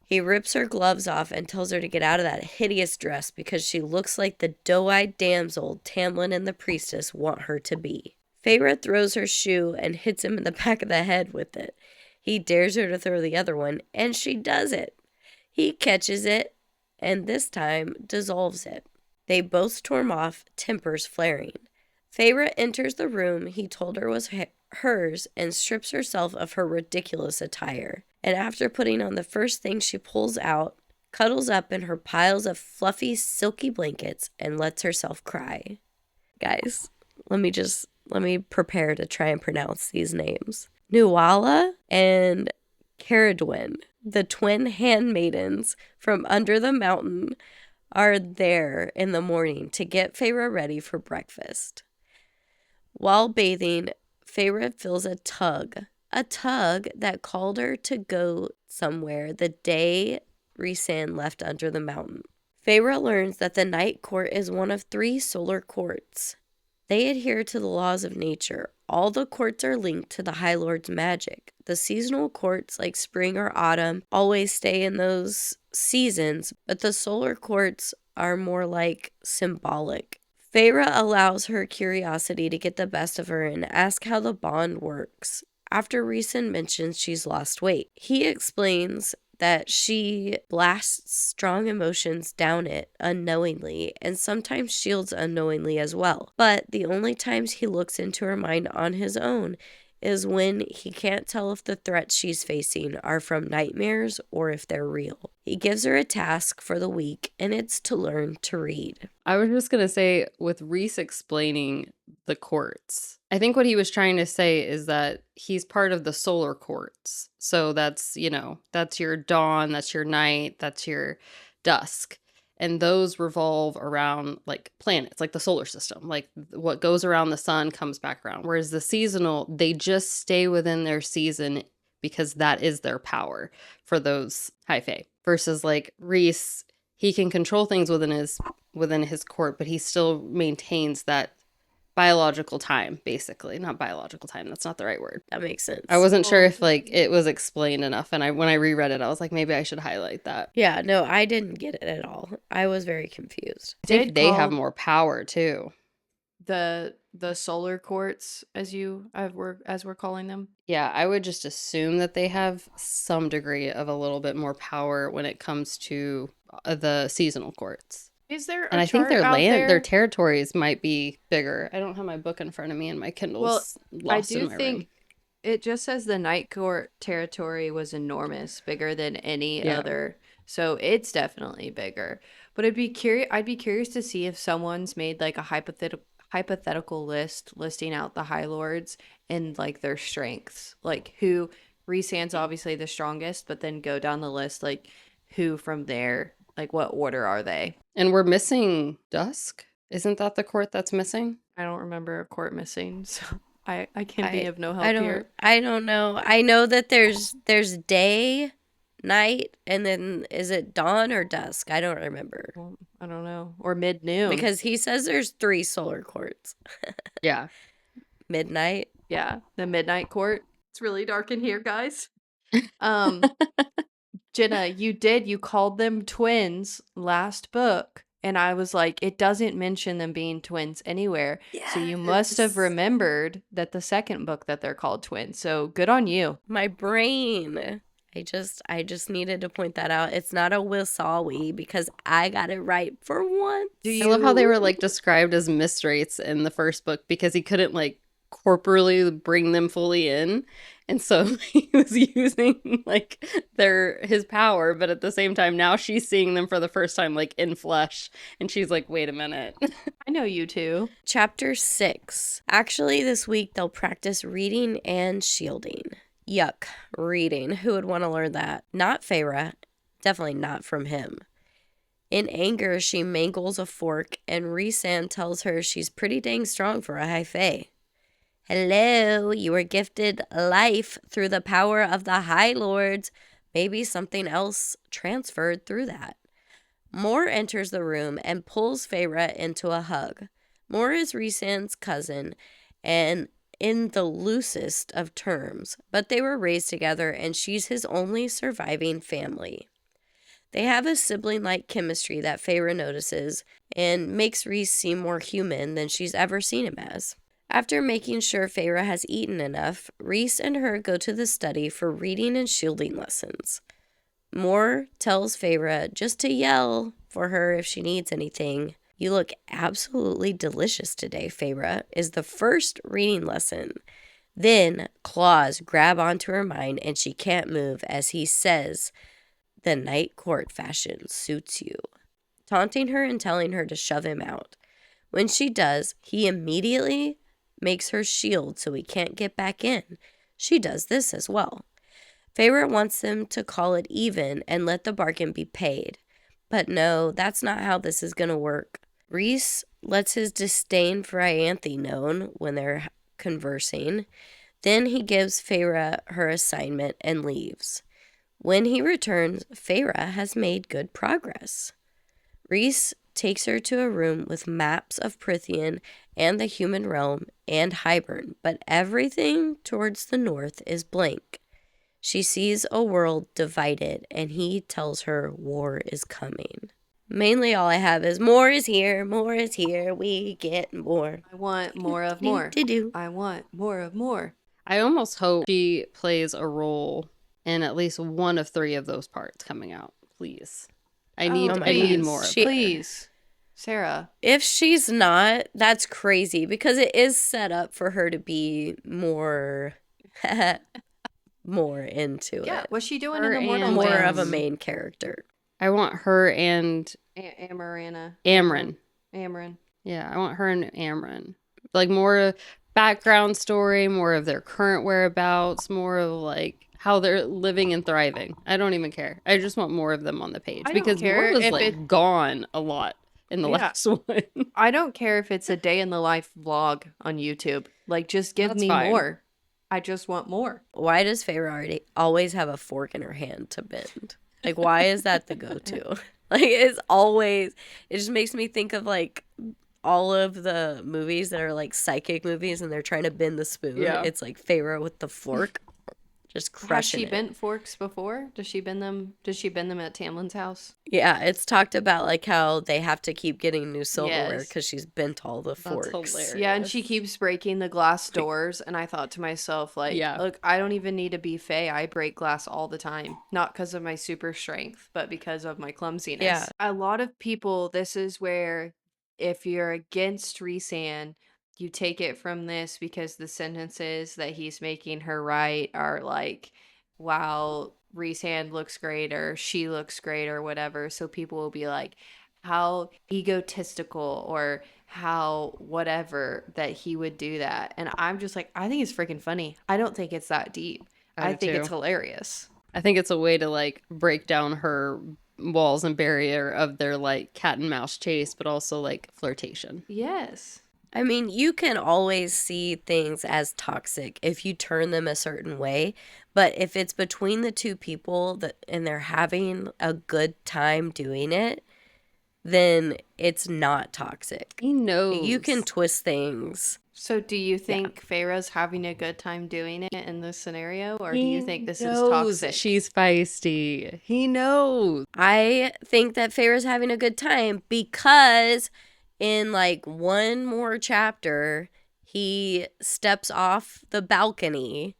S3: He rips her gloves off and tells her to get out of that hideous dress because she looks like the doe-eyed damsel Tamlin and the priestess want her to be. Feyre throws her shoe and hits him in the back of the head with it. He dares her to throw the other one, and she does it. He catches it, and this time dissolves it. They both storm off, tempers flaring. Feyre enters the room he told her was hers and strips herself of her ridiculous attire. And after putting on the first thing she pulls out, cuddles up in her piles of fluffy, silky blankets and lets herself cry. Guys, let me prepare to try and pronounce these names. Nuala and Caradwyn, the twin handmaidens from under the mountain, are there in the morning to get Feyre ready for breakfast. While bathing, Feyre feels a tug that called her to go somewhere the day Rhysand left under the mountain. Feyre learns that the Night Court is one of 3 solar courts. They adhere to the laws of nature. All the courts are linked to the High Lord's magic. The seasonal courts, like spring or autumn, always stay in those seasons, but the solar courts are more like symbolic. Feyre allows her curiosity to get the best of her and asks how the bond works. After Rhys mentions she's lost weight, he explains that she blasts strong emotions down it unknowingly and sometimes shields unknowingly as well. But the only times he looks into her mind on his own is when he can't tell if the threats she's facing are from nightmares or if they're real. He gives her a task for the week, and it's to learn to read.
S2: I was just going to say, with Rhys explaining the courts, I think what he was trying to say is that he's part of the solar courts. So that's, that's your dawn, that's your night, that's your dusk. And those revolve around like planets, like the solar system. Like what goes around the sun comes back around. Whereas the seasonal, they just stay within their season because that is their power for those high fae. Versus like Rhys, he can control things within his court, but he still maintains that biological time, basically. Not biological time, that's not the right word.
S3: That makes sense.
S2: I wasn't sure if like it was explained enough, and when I reread it, I was like, maybe I should highlight that.
S3: Yeah, no, I didn't get it at all. I was very confused.
S2: I think they have more power too.
S1: The solar courts, as we're calling them.
S2: Yeah, I would just assume that they have some degree of a little bit more power when it comes to the seasonal courts.
S1: Is there
S2: and I think their territories might be bigger. I don't have my book in front of me, and my Kindle's lost in my room.
S1: It just says the Night Court territory was enormous, bigger than any other. So it's definitely bigger. But I'd be curious to see if someone's made like a hypothetical list listing out the High Lords and like their strengths, like who Rhysand's obviously the strongest, but then go down the list like who from there, like what order are they?
S2: And we're missing Dusk. Isn't that the court that's missing?
S1: I don't remember a court missing, so I can be of no help here.
S3: I don't know. I know that there's day, night, and then is it dawn or dusk? I don't remember.
S1: Well, I don't know. Or mid-noon.
S3: Because he says there's 3 solar courts.
S2: Yeah.
S3: Midnight.
S1: Yeah, the midnight court. It's really dark in here, guys. Jenna, you called them twins last book, and I was like, it doesn't mention them being twins anywhere. Yes. So you must have remembered that the second book that they're called twins. So good on you.
S3: My brain. I just needed to point that out. It's not a Wisawi because I got it right for once.
S2: I love how they were like described as misrates in the first book because he couldn't like corporally bring them fully in. And so he was using like his power, but at the same time now she's seeing them for the first time like in flesh, and she's like, wait a minute.
S1: I know you too.
S3: Chapter 6. Actually, this week they'll practice reading and shielding. Yuck, reading. Who would want to learn that? Not Feyre. Definitely not from him. In anger, she mangles a fork, and Rhysand tells her she's pretty dang strong for a high fae. Hello, you were gifted life through the power of the High Lords. Maybe something else transferred through that. Mor enters the room and pulls Feyre into a hug. Mor is Rhysand's cousin, and in the loosest of terms, but they were raised together and she's his only surviving family. They have a sibling-like chemistry that Feyre notices and makes Rhys seem more human than she's ever seen him as. After making sure Feyre has eaten enough, Rhys and her go to the study for reading and shielding lessons. Mor tells Feyre just to yell for her if she needs anything. You look absolutely delicious today, Feyre, is the first reading lesson. Then claws grab onto her mind and she can't move as he says, the night court fashion suits you, taunting her and telling her to shove him out. When she does, he immediately makes her shield so he can't get back in. She does this as well. Feyre wants them to call it even and let the bargain be paid. But no, that's not how this is going to work. Rhys lets his disdain for Ianthe known when they're conversing. Then he gives Feyre her assignment and leaves. When he returns, Feyre has made good progress. Rhys takes her to a room with maps of Prythian and the human realm and Hybern, but everything towards the north is blank. She sees a world divided, and he tells her war is coming. Mainly all I have is more is here, we get more.
S1: I want more of more. I want more of more.
S2: I almost hope she plays a role in at least one of 3 of those parts coming out, please. I need more.
S1: Please. Sarah.
S3: If she's not, that's crazy because it is set up for her to be more into it.
S1: Yeah, what's she doing in the Mortal Lands?
S3: More of a main character.
S2: I want her and
S1: Amren.
S2: Yeah, I want her and Amren. Like more background story, more of their current whereabouts, more of like how they're living and thriving. I don't even care. I just want more of them on the page because Mort was gone a lot in the last one.
S1: I don't care if it's a day in the life vlog on YouTube. Like, just give me more. I just want more.
S3: Why does Feyre always have a fork in her hand to bend? Like, why is that the go-to? Like, it just makes me think of, like, all of the movies that are, like, psychic movies and they're trying to bend the spoon. Yeah. It's, like, Feyre with the fork. Just crushing it.
S1: Has she bent forks before? Does she bend them at Tamlin's house?
S3: Yeah, it's talked about like how they have to keep getting new silverware because she's bent all the forks. That's hilarious.
S1: Yeah, and she keeps breaking the glass doors. And I thought to myself, like, look, I don't even need to be Fae. I break glass all the time. Not because of my super strength, but because of my clumsiness. Yeah. A lot of people, this is where if you're against Rhysand, you take it from this because the sentences that he's making her write are like, wow, Rhysand looks great or she looks great or whatever. So people will be like, how egotistical or how whatever that he would do that. And I'm just like, I think it's freaking funny. I don't think it's that deep. I think it's hilarious.
S2: I think it's a way to like break down her walls and barrier of their like cat and mouse chase, but also like flirtation.
S1: Yes.
S3: I mean, you can always see things as toxic if you turn them a certain way. But if it's between the two people and they're having a good time doing it, then it's not toxic.
S2: He knows.
S3: You can twist things.
S1: So do you think Feyre's having a good time doing it in this scenario? Or do you think this is toxic?
S2: She's feisty. He knows.
S3: I think that Feyre's having a good time because in like one more chapter, he steps off the balcony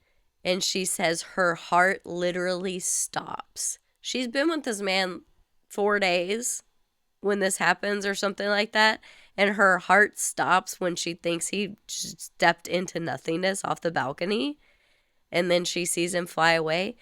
S3: and she says her heart literally stops. She's been with this man 4 days when this happens or something like that. And her heart stops when she thinks he stepped into nothingness off the balcony. And then she sees him fly away.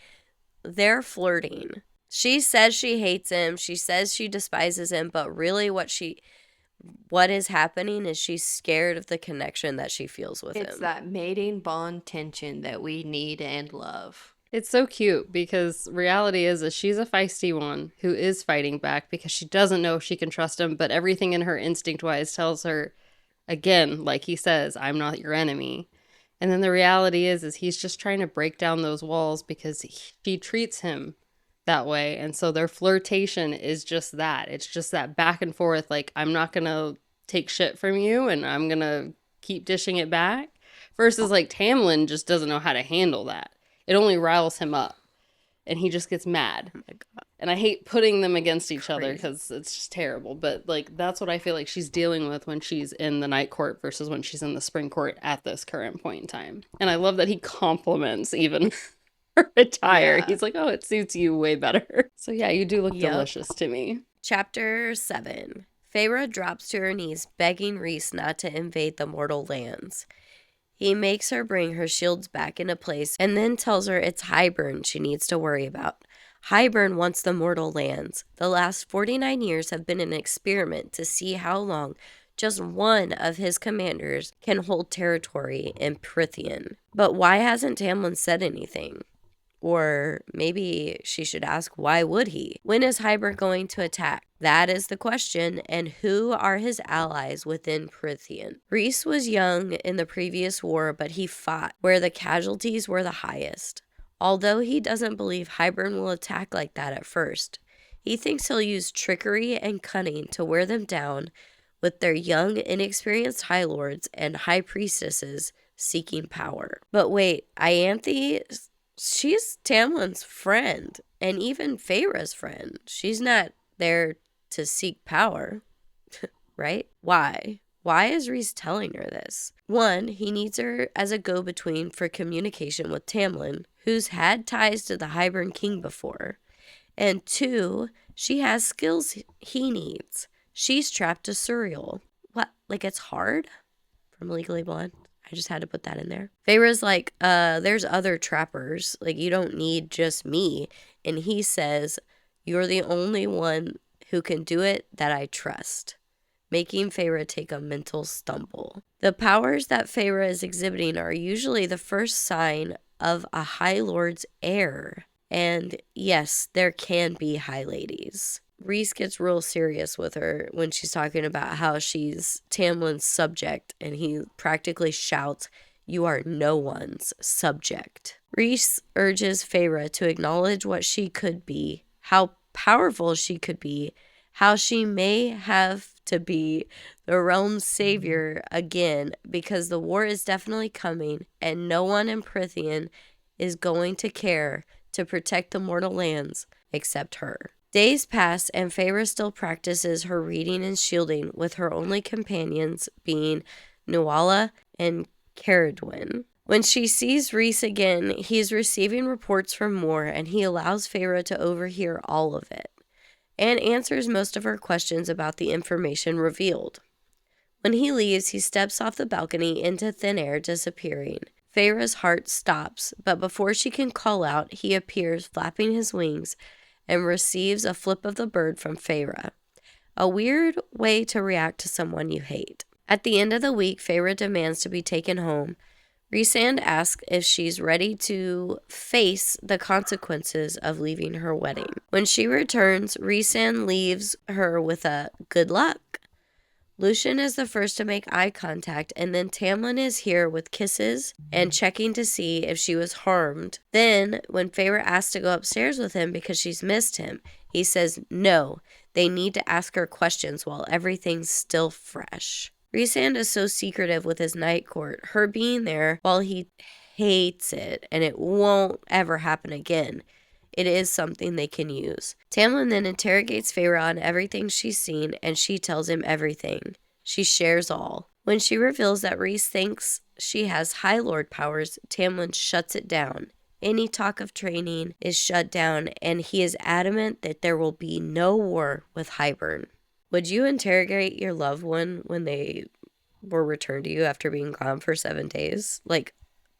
S3: They're flirting. She says she hates him. She says she despises him. But really what is happening is she's scared of the connection that she feels with him.
S1: It's that mating bond tension that we need and love.
S2: It's so cute because reality is she's a feisty one who is fighting back because she doesn't know if she can trust him, but everything in her instinct-wise tells her, again, like he says, I'm not your enemy. And then the reality is he's just trying to break down those walls because she treats him that way. And so their flirtation is just that. It's just that back and forth, like, I'm not going to take shit from you and I'm going to keep dishing it back. Versus like Tamlin just doesn't know how to handle that. It only riles him up and he just gets mad. Oh my God. And I hate putting them against each other because it's just terrible. But like, that's what I feel like she's dealing with when she's in the night court versus when she's in the spring court at this current point in time. And I love that he compliments even her attire. Yeah. He's like, oh, it suits you way better. So yeah, you do look delicious to me.
S3: Chapter 7. Feyre drops to her knees, begging Rhys not to invade the mortal lands. He makes her bring her shields back into place and then tells her it's Hybern she needs to worry about. Hybern wants the mortal lands. The last 49 years have been an experiment to see how long just one of his commanders can hold territory in Prythian. But why hasn't Tamlin said anything? Or maybe she should ask, why would he? When is Hybern going to attack? That is the question, and who are his allies within Prythian? Rhys was young in the previous war, but he fought where the casualties were the highest. Although he doesn't believe Hybern will attack like that at first, he thinks he'll use trickery and cunning to wear them down with their young, inexperienced High Lords and High Priestesses seeking power. But wait, Ianthe, she's Tamlin's friend, and even Feyre's friend. She's not there to seek power, right? Why? Why is Rhys telling her this? 1, he needs her as a go-between for communication with Tamlin, who's had ties to the Hybern King before. And 2, she has skills he needs. She's trapped to Suriel. What? Like, it's hard? From Legally Blonde? I just had to put that in there. Feyre's like, there's other trappers. Like, you don't need just me. And he says, you're the only one who can do it that I trust, making Feyre take a mental stumble. The powers that Feyre is exhibiting are usually the first sign of a High Lord's heir. And yes, there can be High Ladies. Rhys gets real serious with her when she's talking about how she's Tamlin's subject, and he practically shouts, "You are no one's subject." Rhys urges Feyre to acknowledge what she could be, how powerful she could be, how she may have to be the realm's savior again, because the war is definitely coming, and no one in Prythian is going to care to protect the mortal lands except her. Days pass, and Feyre still practices her reading and shielding, with her only companions being Nuala and Caradwyn. When she sees Rhys again, he is receiving reports from Moore, and he allows Feyre to overhear all of it, and answers most of her questions about the information revealed. When he leaves, he steps off the balcony into thin air, disappearing. Feyre's heart stops, but before she can call out, he appears, flapping his wings, and receives a flip of the bird from Feyre. A weird way to react to someone you hate. At the end of the week, Feyre demands to be taken home. Rhysand asks if she's ready to face the consequences of leaving her wedding. When she returns, Rhysand leaves her with a "good luck." Lucien is the first to make eye contact, and then Tamlin is here with kisses and checking to see if she was harmed. Then, when Feyre asks to go upstairs with him because she's missed him, he says no, they need to ask her questions while everything's still fresh. Rhysand is so secretive with his night court, her being there while he hates it, and it won't ever happen again. It is something they can use. Tamlin then interrogates Feyre on everything she's seen, and she tells him everything. She shares all. When she reveals that Rhys thinks she has High Lord powers, Tamlin shuts it down. Any talk of training is shut down, and he is adamant that there will be no war with Hybern. Would you interrogate your loved one when they were returned to you after being gone for 7 days? Like,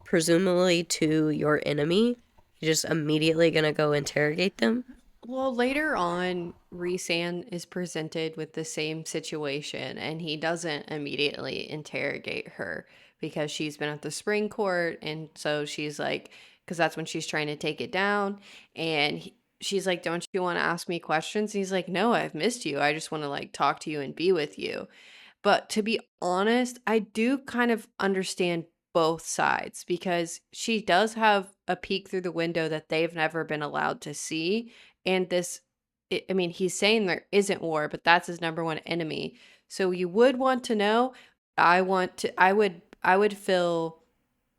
S3: presumably to your enemy? You're just immediately going to go interrogate them?
S1: Well, later on, Rhysand is presented with the same situation, and he doesn't immediately interrogate her because she's been at the spring court, and so she's like, because that's when she's trying to take it down, and she's like, don't you want to ask me questions? And he's like, no, I've missed you. I just want to like talk to you and be with you. But to be honest, I do kind of understand both sides, because she does have a peek through the window that they've never been allowed to see. And this, I mean, he's saying there isn't war, but that's his number one enemy. So you would want to know. I would feel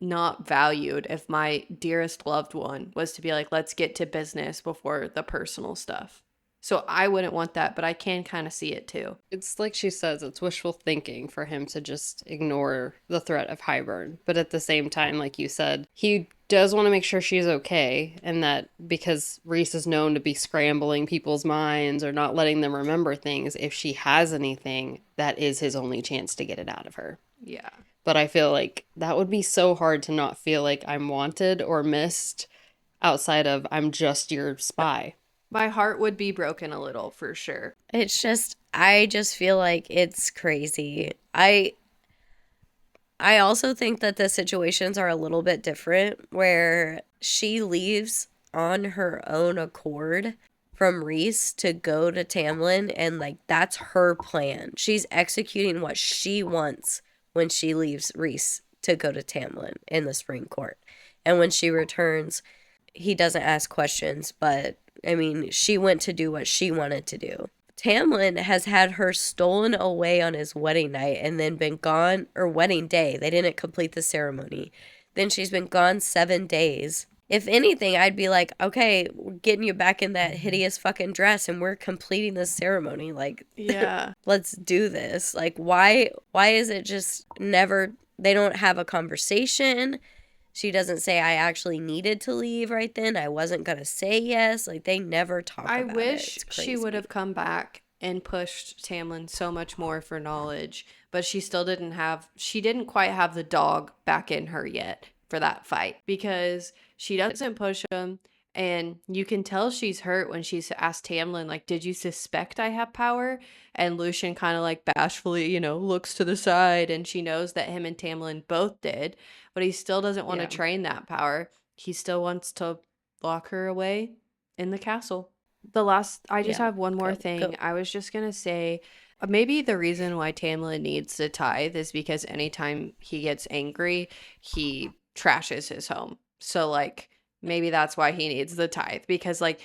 S1: not valued if my dearest loved one was to be like, let's get to business before the personal stuff. So I wouldn't want that, but I can kind of see it too.
S2: It's like she says, it's wishful thinking for him to just ignore the threat of Hybern. But at the same time, like you said, he does want to make sure she's okay. And that because Rhys is known to be scrambling people's minds or not letting them remember things, if she has anything, that is his only chance to get it out of her.
S1: Yeah.
S2: But I feel like that would be so hard to not feel like I'm wanted or missed outside of I'm just your spy.
S1: My heart would be broken a little, for sure.
S3: It's just, I just feel like it's crazy. I also think that the situations are a little bit different, where she leaves on her own accord from Rhys to go to Tamlin, and like that's her plan. She's executing what she wants when she leaves Rhys to go to Tamlin in the Spring Court. And when she returns, he doesn't ask questions, but I mean, she went to do what she wanted to do. Tamlin has had her stolen away on his wedding night and then been gone, or wedding day. They didn't complete the ceremony. Then she's been gone 7 days. If anything, I'd be like, okay, we're getting you back in that hideous fucking dress and we're completing this ceremony. Like,
S1: yeah,
S3: let's do this. Like, why is it just never, they don't have a conversation? She doesn't say, I actually needed to leave right then. I wasn't going to say yes. Like, they never talk about it.
S1: I wish she would have come back and pushed Tamlin so much more for knowledge, but she still didn't quite have the dog back in her yet for that fight, because she doesn't push him, and you can tell she's hurt when she's asked Tamlin, like, did you suspect I have power? And Lucien kind of like bashfully, looks to the side, and she knows that him and Tamlin both did, but he still doesn't want to train that power. He still wants to lock her away in the castle. I just have one more thing. Go. I was just going to say, maybe the reason why Tamlin needs to tithe is because anytime he gets angry, he trashes his home. So, like, maybe that's why he needs the tithe, because, like,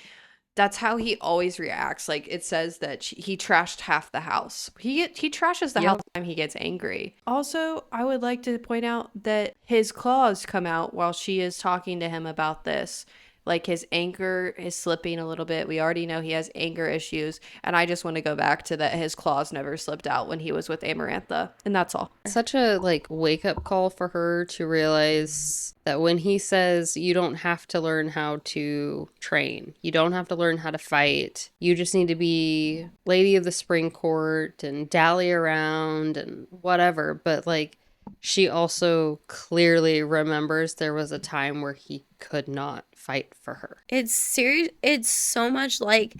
S1: that's how he always reacts. Like, it says that he trashed half the house. He trashes the house time he gets angry. Also, I would like to point out that his claws come out while she is talking to him about this. Like, his anger is slipping a little bit. We already know he has anger issues. And I just want to go back to that his claws never slipped out when he was with Amarantha. And that's all.
S2: Such a, like, wake-up call for her to realize that when he says you don't have to learn how to train, you don't have to learn how to fight, you just need to be Lady of the Spring Court and dally around and whatever. But, like, she also clearly remembers there was a time where he could not fight for her.
S3: It's serious. It's so much like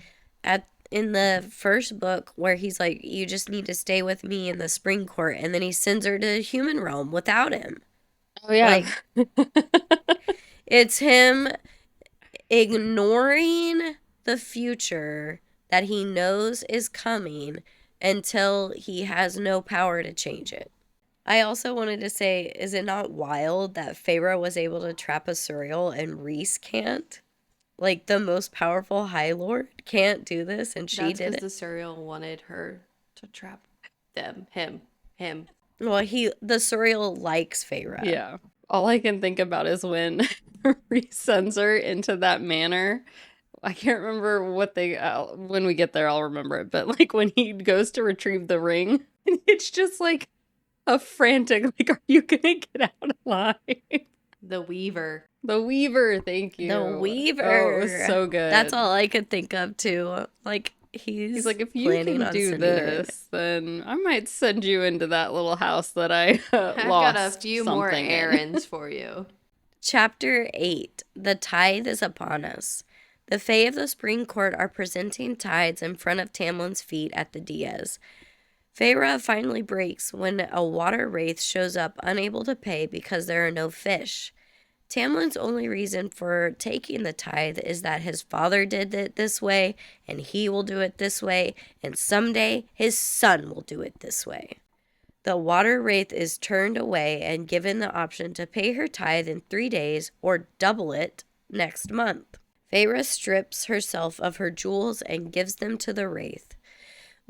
S3: in the first book where he's like, you just need to stay with me in the Spring Court, and then he sends her to human realm without him.
S2: Oh yeah.
S3: Like, it's him ignoring the future that he knows is coming until he has no power to change it. I also wanted to say, is it not wild that Feyre was able to trap a Suriel and Rhys can't? Like, the most powerful High Lord can't do this, and she did it.
S1: That's because the Suriel wanted her to trap him.
S3: Well, the Suriel likes Feyre.
S2: Yeah. All I can think about is when Rhys sends her into that manor. I can't remember what when we get there, I'll remember it. But, like, when he goes to retrieve the ring, it's just like a frantic, like, are you gonna get out alive?
S1: The Weaver,
S2: thank you.
S3: The Weaver.
S2: Oh, it was so good.
S3: That's all I could think of too. Like, he's
S2: like, if you can do this, then I might send you into that little house that I lost.
S1: I've got a few more errands for you.
S3: Chapter 8. The tithe is upon us. The Fae of the Spring Court are presenting tithes in front of Tamlin's feet at the Diaz. Feyre finally breaks when a water wraith shows up unable to pay because there are no fish. Tamlin's only reason for taking the tithe is that his father did it this way, and he will do it this way, and someday his son will do it this way. The water wraith is turned away and given the option to pay her tithe in 3 days or double it next month. Feyre strips herself of her jewels and gives them to the wraith.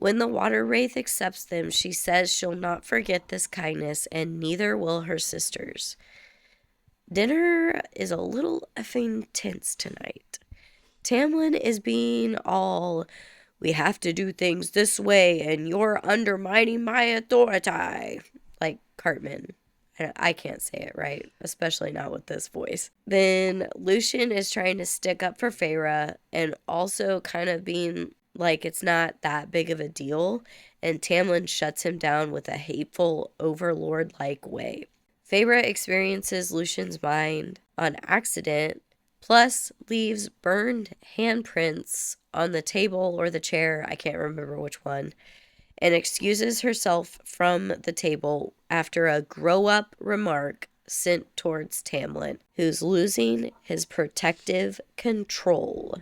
S3: When the water wraith accepts them, she says she'll not forget this kindness, and neither will her sisters. Dinner is a little effing tense tonight. Tamlin is being all, we have to do things this way, and you're undermining my authority. Like Cartman. I can't say it right, especially not with this voice. Then Lucien is trying to stick up for Feyre and also kind of being like it's not that big of a deal, and Tamlin shuts him down with a hateful, overlord-like way. Feyre experiences Lucien's mind on accident, plus leaves burned handprints on the table or the chair, I can't remember which one, and excuses herself from the table after a grow-up remark sent towards Tamlin, who's losing his protective control.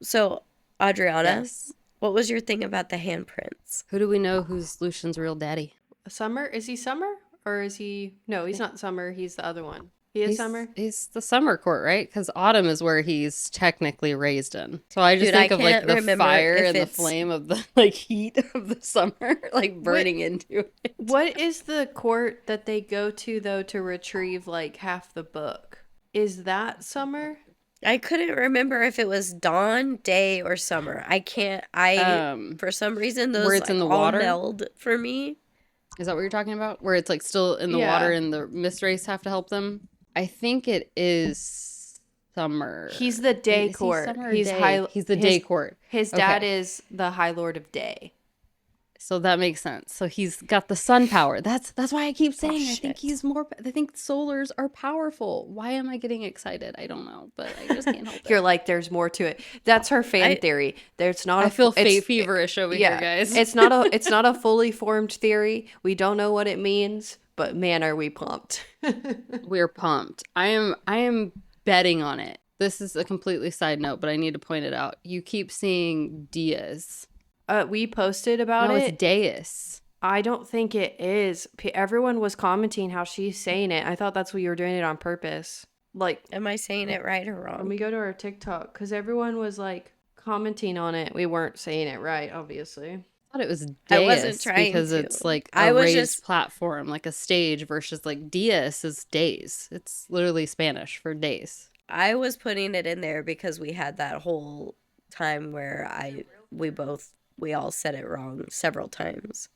S3: So, Adriana, yes. What was your thing about the handprints?
S2: Who do we know who's Lucien's real daddy?
S1: Summer? Is he Summer? Or is he... No, he's not Summer. He's the other one. He's Summer?
S2: He's the Summer Court, right? Because Autumn is where he's technically raised in. So I just think of, like, the fire and the flame of the, like, heat of the summer, like, burning into it.
S1: What is the court that they go to, though, to retrieve, like, half the book? Is that summer?
S3: I couldn't remember if it was dawn, day, or summer. I can't. For some reason, those
S2: where it's in the
S3: all
S2: water?
S3: meld for me.
S2: Is that what you're talking about? Where it's like still in the water and the mist race have to help them? I think it is summer.
S1: He's the day court.
S2: He's the day court.
S1: His dad is the High Lord of Day.
S2: So that makes sense. So he's got the sun power. That's why I keep saying I think he's more. I think solars are powerful. Why am I getting excited? I don't know, but I just can't help it.
S1: You're like, there's more to it. That's her fan theory. There's not.
S2: I feel feverish over here, guys.
S1: It's not a fully formed theory. We don't know what it means, but man, are we pumped?
S2: We're pumped. I am betting on it. This is a completely side note, but I need to point it out. You keep seeing Diaz.
S1: We posted about it.
S2: No, it's Deus.
S1: I don't think it is. Everyone was commenting how she's saying it. I thought that's what you were doing it on purpose. Like,
S3: am I saying it right or wrong?
S1: Let me go to our TikTok because everyone was like commenting on it. We weren't saying it right, obviously.
S2: I thought it was Deus.
S3: I wasn't trying
S2: because it's like a raised platform, like a stage versus like Dias is days. It's literally Spanish for days.
S3: I was putting it in there because we had that whole time where we all said it wrong several times.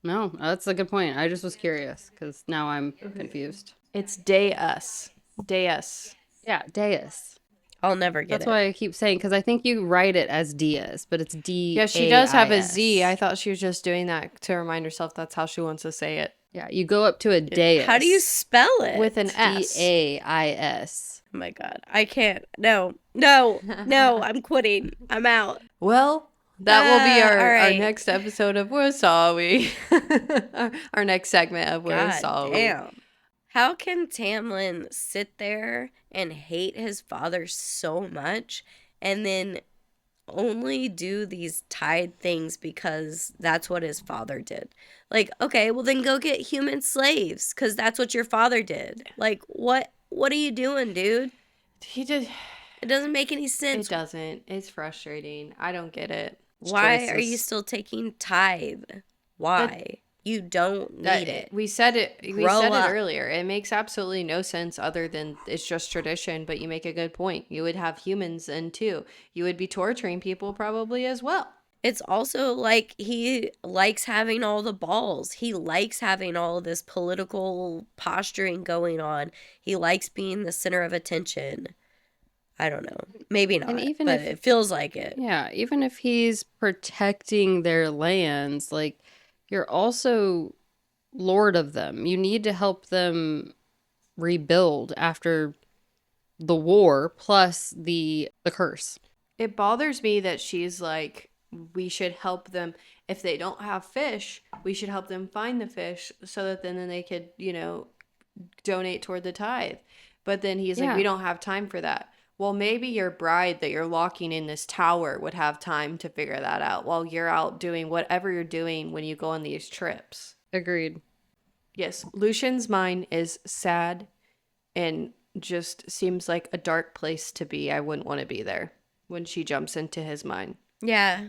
S2: No, that's a good point. I just was curious because now I'm confused.
S1: It's Deus. Deus.
S2: Yeah, Deus.
S3: I'll never get
S2: That's why I keep saying, because I think you write it as Diaz, but it's D.
S1: Yeah, she does have a Z. I thought she was just doing that to remind herself that's how she wants to say it.
S2: Yeah, you go up to a Deus.
S3: How do you spell it?
S1: With an S.
S2: Deis.
S3: Oh my God. I can't. No, I'm quitting. I'm out.
S1: Well, that will be our next episode of Where Saw We? Our next segment of Where Saw We?
S3: Damn. How can Tamlin sit there and hate his father so much and then only do these tide things because that's what his father did? Like, okay, well then go get human slaves because that's what your father did. Like, what are you doing, dude? It doesn't make any sense.
S1: It doesn't. It's frustrating. I don't get it.
S3: Why are you still taking tithe? Why? You don't need it.
S1: We said it earlier. It makes absolutely no sense other than it's just tradition, but you make a good point. You would have humans in too. You would be torturing people probably as well.
S3: It's also like he likes having all the balls. He likes having all of this political posturing going on. He likes being the center of attention. I don't know. Maybe not, but it feels like it.
S2: Yeah, even if he's protecting their lands, like, you're also lord of them. You need to help them rebuild after the war plus the curse.
S1: It bothers me that she's like, we should help them. If they don't have fish, we should help them find the fish so that then they could, donate toward the tithe. But then he's like, we don't have time for that. Well, maybe your bride that you're locking in this tower would have time to figure that out while you're out doing whatever you're doing when you go on these trips.
S2: Agreed.
S1: Yes, Lucian's mind is sad and just seems like a dark place to be. I wouldn't want to be there when she jumps into his mind.
S3: Yeah.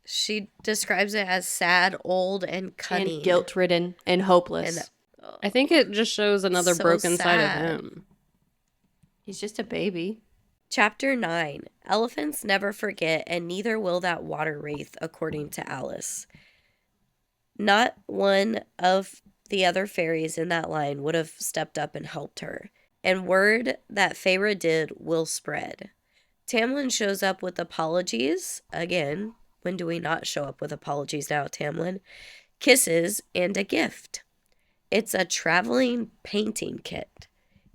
S3: She describes it as sad, old, and cunning.
S1: And guilt-ridden and hopeless.
S2: I think it just shows another broken side of him.
S1: He's just a baby.
S3: Chapter 9. Elephants never forget, and neither will that water wraith, according to Alice. Not one of the other fairies in that line would have stepped up and helped her. And word that Feyre did will spread. Tamlin shows up with apologies. Again, when do we not show up with apologies now, Tamlin? Kisses and a gift. It's a traveling painting kit.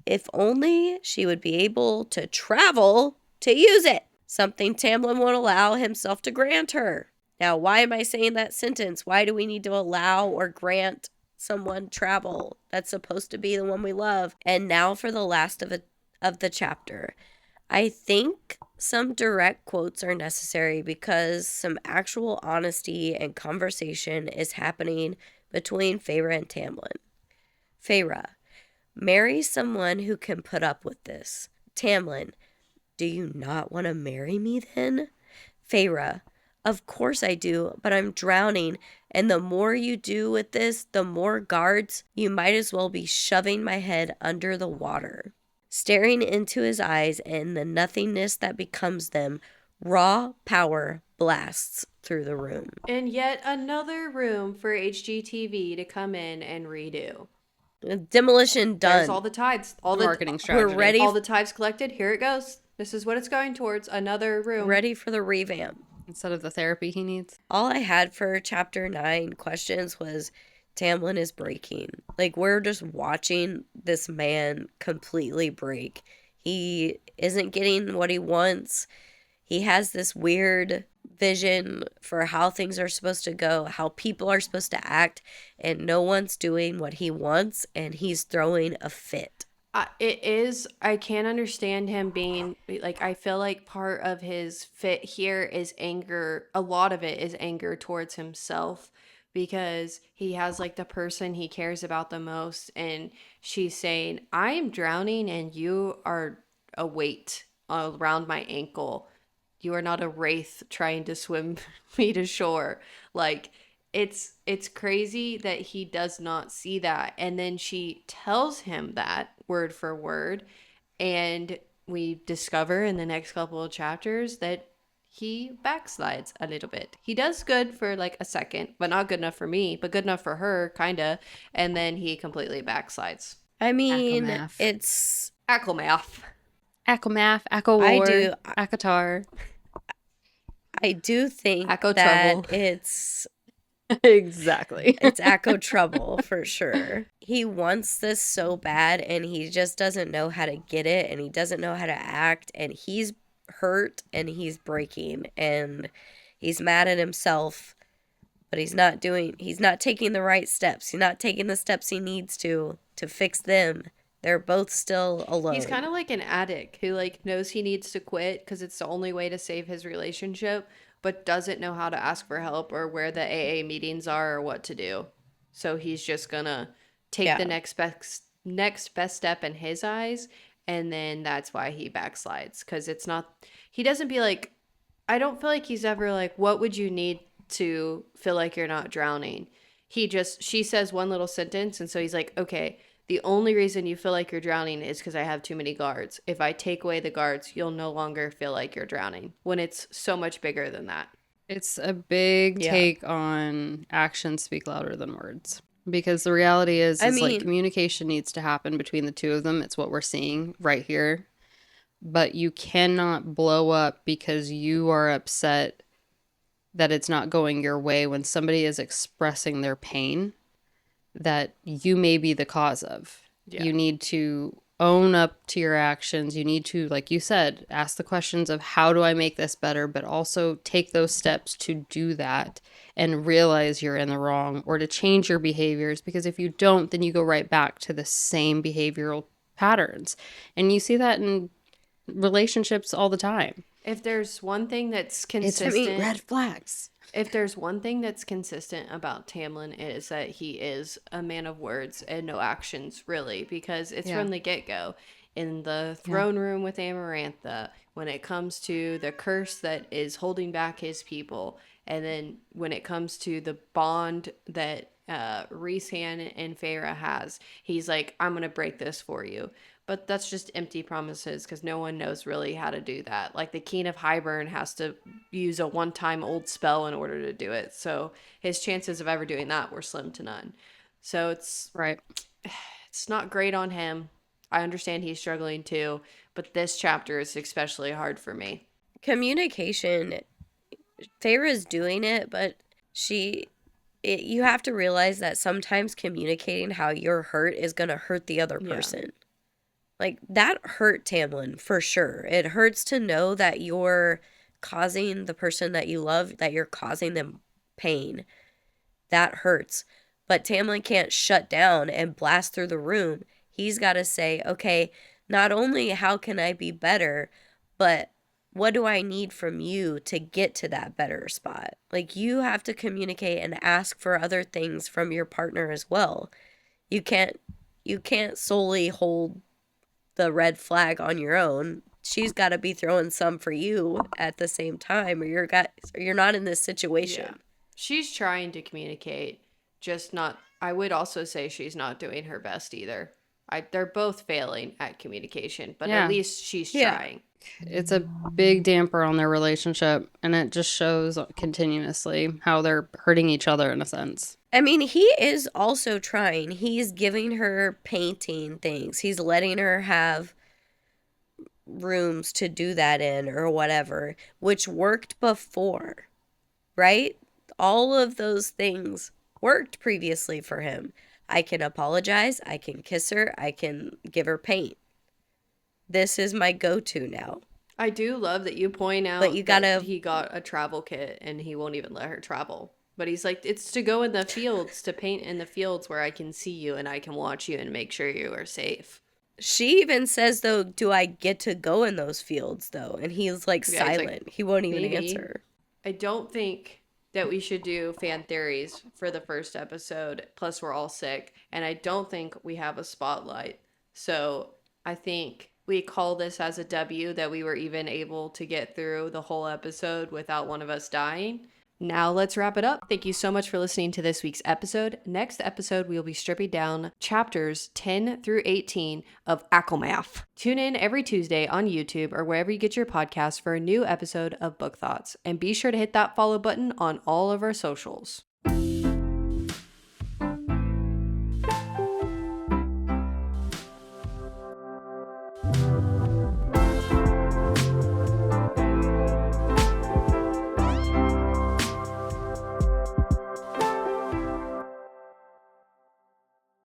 S3: If only she would be able to travel to use it. Something Tamlin won't allow himself to grant her. Now, why am I saying that sentence? Why do we need to allow or grant someone travel? That's supposed to be the one we love. And now for the last of the chapter. I think some direct quotes are necessary because some actual honesty and conversation is happening between Feyre and Tamlin. Feyre. Marry someone who can put up with this. Tamlin, do you not want to marry me then? Feyre, of course I do, but I'm drowning, and the more you do with this, the more guards, you might as well be shoving my head under the water. Staring into his eyes and the nothingness that becomes them, raw power blasts through the room.
S1: And yet another room for HGTV to come in and redo.
S3: Demolition done.
S1: There's all the tides. All the
S2: marketing strategy.
S3: We're ready.
S1: All the tides collected. Here it goes. This is what it's going towards. Another room.
S3: Ready for the revamp.
S2: Instead of the therapy he needs.
S3: All I had for chapter 9 questions was Tamlin is breaking. Like, we're just watching this man completely break. He isn't getting what he wants. He has this weird vision for how things are supposed to go, how people are supposed to act, and no one's doing what he wants, and he's throwing a fit.
S1: It is. I can't understand him being like, I feel like part of his fit here is anger. A lot of it is anger towards himself because he has like the person he cares about the most. And she's saying, I am drowning and you are a weight around my ankle. You are not a wraith trying to swim me to shore. Like, it's crazy that he does not see that. And then she tells him that word for word. And we discover in the next couple of chapters that he backslides a little bit. He does good for like a second, but not good enough for me, but good enough for her, kind of. And then he completely backslides.
S3: I mean,
S2: ACOMAF.
S3: it's...
S1: ACOMAF.
S2: ACOMAF, ACOWAR, ACOTAR.
S3: I do think
S1: ACO
S3: that
S1: trouble.
S3: it's...
S2: Exactly.
S3: It's ACO trouble for sure. He wants this so bad and he just doesn't know how to get it and he doesn't know how to act and he's hurt and he's breaking and he's mad at himself, but he's not taking the right steps. He's not taking the steps he needs to fix them. They're both still alone.
S1: He's kind of like an addict who like knows he needs to quit because it's the only way to save his relationship, but doesn't know how to ask for help or where the AA meetings are or what to do. So he's just gonna take the next best step in his eyes, and then that's why he backslides. Because it's not, he doesn't be like, I don't feel like he's ever like, what would you need to feel like you're not drowning? She says one little sentence, and so he's like, okay, the only reason you feel like you're drowning is because I have too many guards. If I take away the guards, you'll no longer feel like you're drowning. When it's so much bigger than that.
S2: It's a big take on actions speak louder than words. Because the reality is like communication needs to happen between the two of them. It's what we're seeing right here. But you cannot blow up because you are upset that it's not going your way when somebody is expressing their pain that you may be the cause of. Yeah. You need to own up to your actions. You need to, like you said, ask the questions of how do I make this better, but also take those steps to do that and realize you're in the wrong or to change your behaviors, because if you don't, then you go right back to the same behavioral patterns. And you see that in relationships all the time.
S1: If there's one thing that's consistent,
S2: it's red flags.
S1: If there's one thing that's consistent about Tamlin, it is that he is a man of words and no actions, really, because it's from the get-go. In the throne room with Amarantha, when it comes to the curse that is holding back his people, and then when it comes to the bond that Rhysand and Feyre has, he's like, I'm going to break this for you. But that's just empty promises because no one knows really how to do that. Like the Keen of Highburn has to use a one-time old spell in order to do it. So his chances of ever doing that were slim to none. So it's not great on him. I understand he's struggling too, but this chapter is especially hard for me.
S3: Communication. Feyre's doing it, but you have to realize that sometimes communicating how you're hurt is going to hurt the other person. Yeah. Like, that hurt Tamlin, for sure. It hurts to know that you're causing the person that you love, that you're causing them pain. That hurts. But Tamlin can't shut down and blast through the room. He's got to say, okay, not only how can I be better, but what do I need from you to get to that better spot? Like, you have to communicate and ask for other things from your partner as well. You can't solely hold the red flag on your own. She's got to be throwing some for you at the same time, or you're not in this situation.
S1: Yeah. She's trying to communicate, just not. I would also say she's not doing her best either. They're both failing at communication, but at least she's trying.
S2: It's a big damper on their relationship, and it just shows continuously how they're hurting each other in a sense.
S3: I mean, he is also trying. He's giving her painting things. He's letting her have rooms to do that in or whatever, which worked before, right? All of those things worked previously for him. I can apologize. I can kiss her. I can give her paint. This is my go-to now.
S1: I do love that you point out that he got a travel kit and he won't even let her travel. But he's like, it's to go in the fields, to paint in the fields where I can see you and I can watch you and make sure you are safe.
S3: She even says, though, do I get to go in those fields, though? And he's like silent. He won't even answer.
S1: I don't think that we should do fan theories for the first episode. Plus, we're all sick. And I don't think we have a spotlight. So I think we call this as a W that we were even able to get through the whole episode without one of us dying. Now let's wrap it up. Thank you so much for listening to this week's episode. Next episode, we will be stripping down chapters 10 through 18 of ACOMAF. Tune in every Tuesday on YouTube or wherever you get your podcasts for a new episode of Book Thoughts. And be sure to hit that follow button on all of our socials.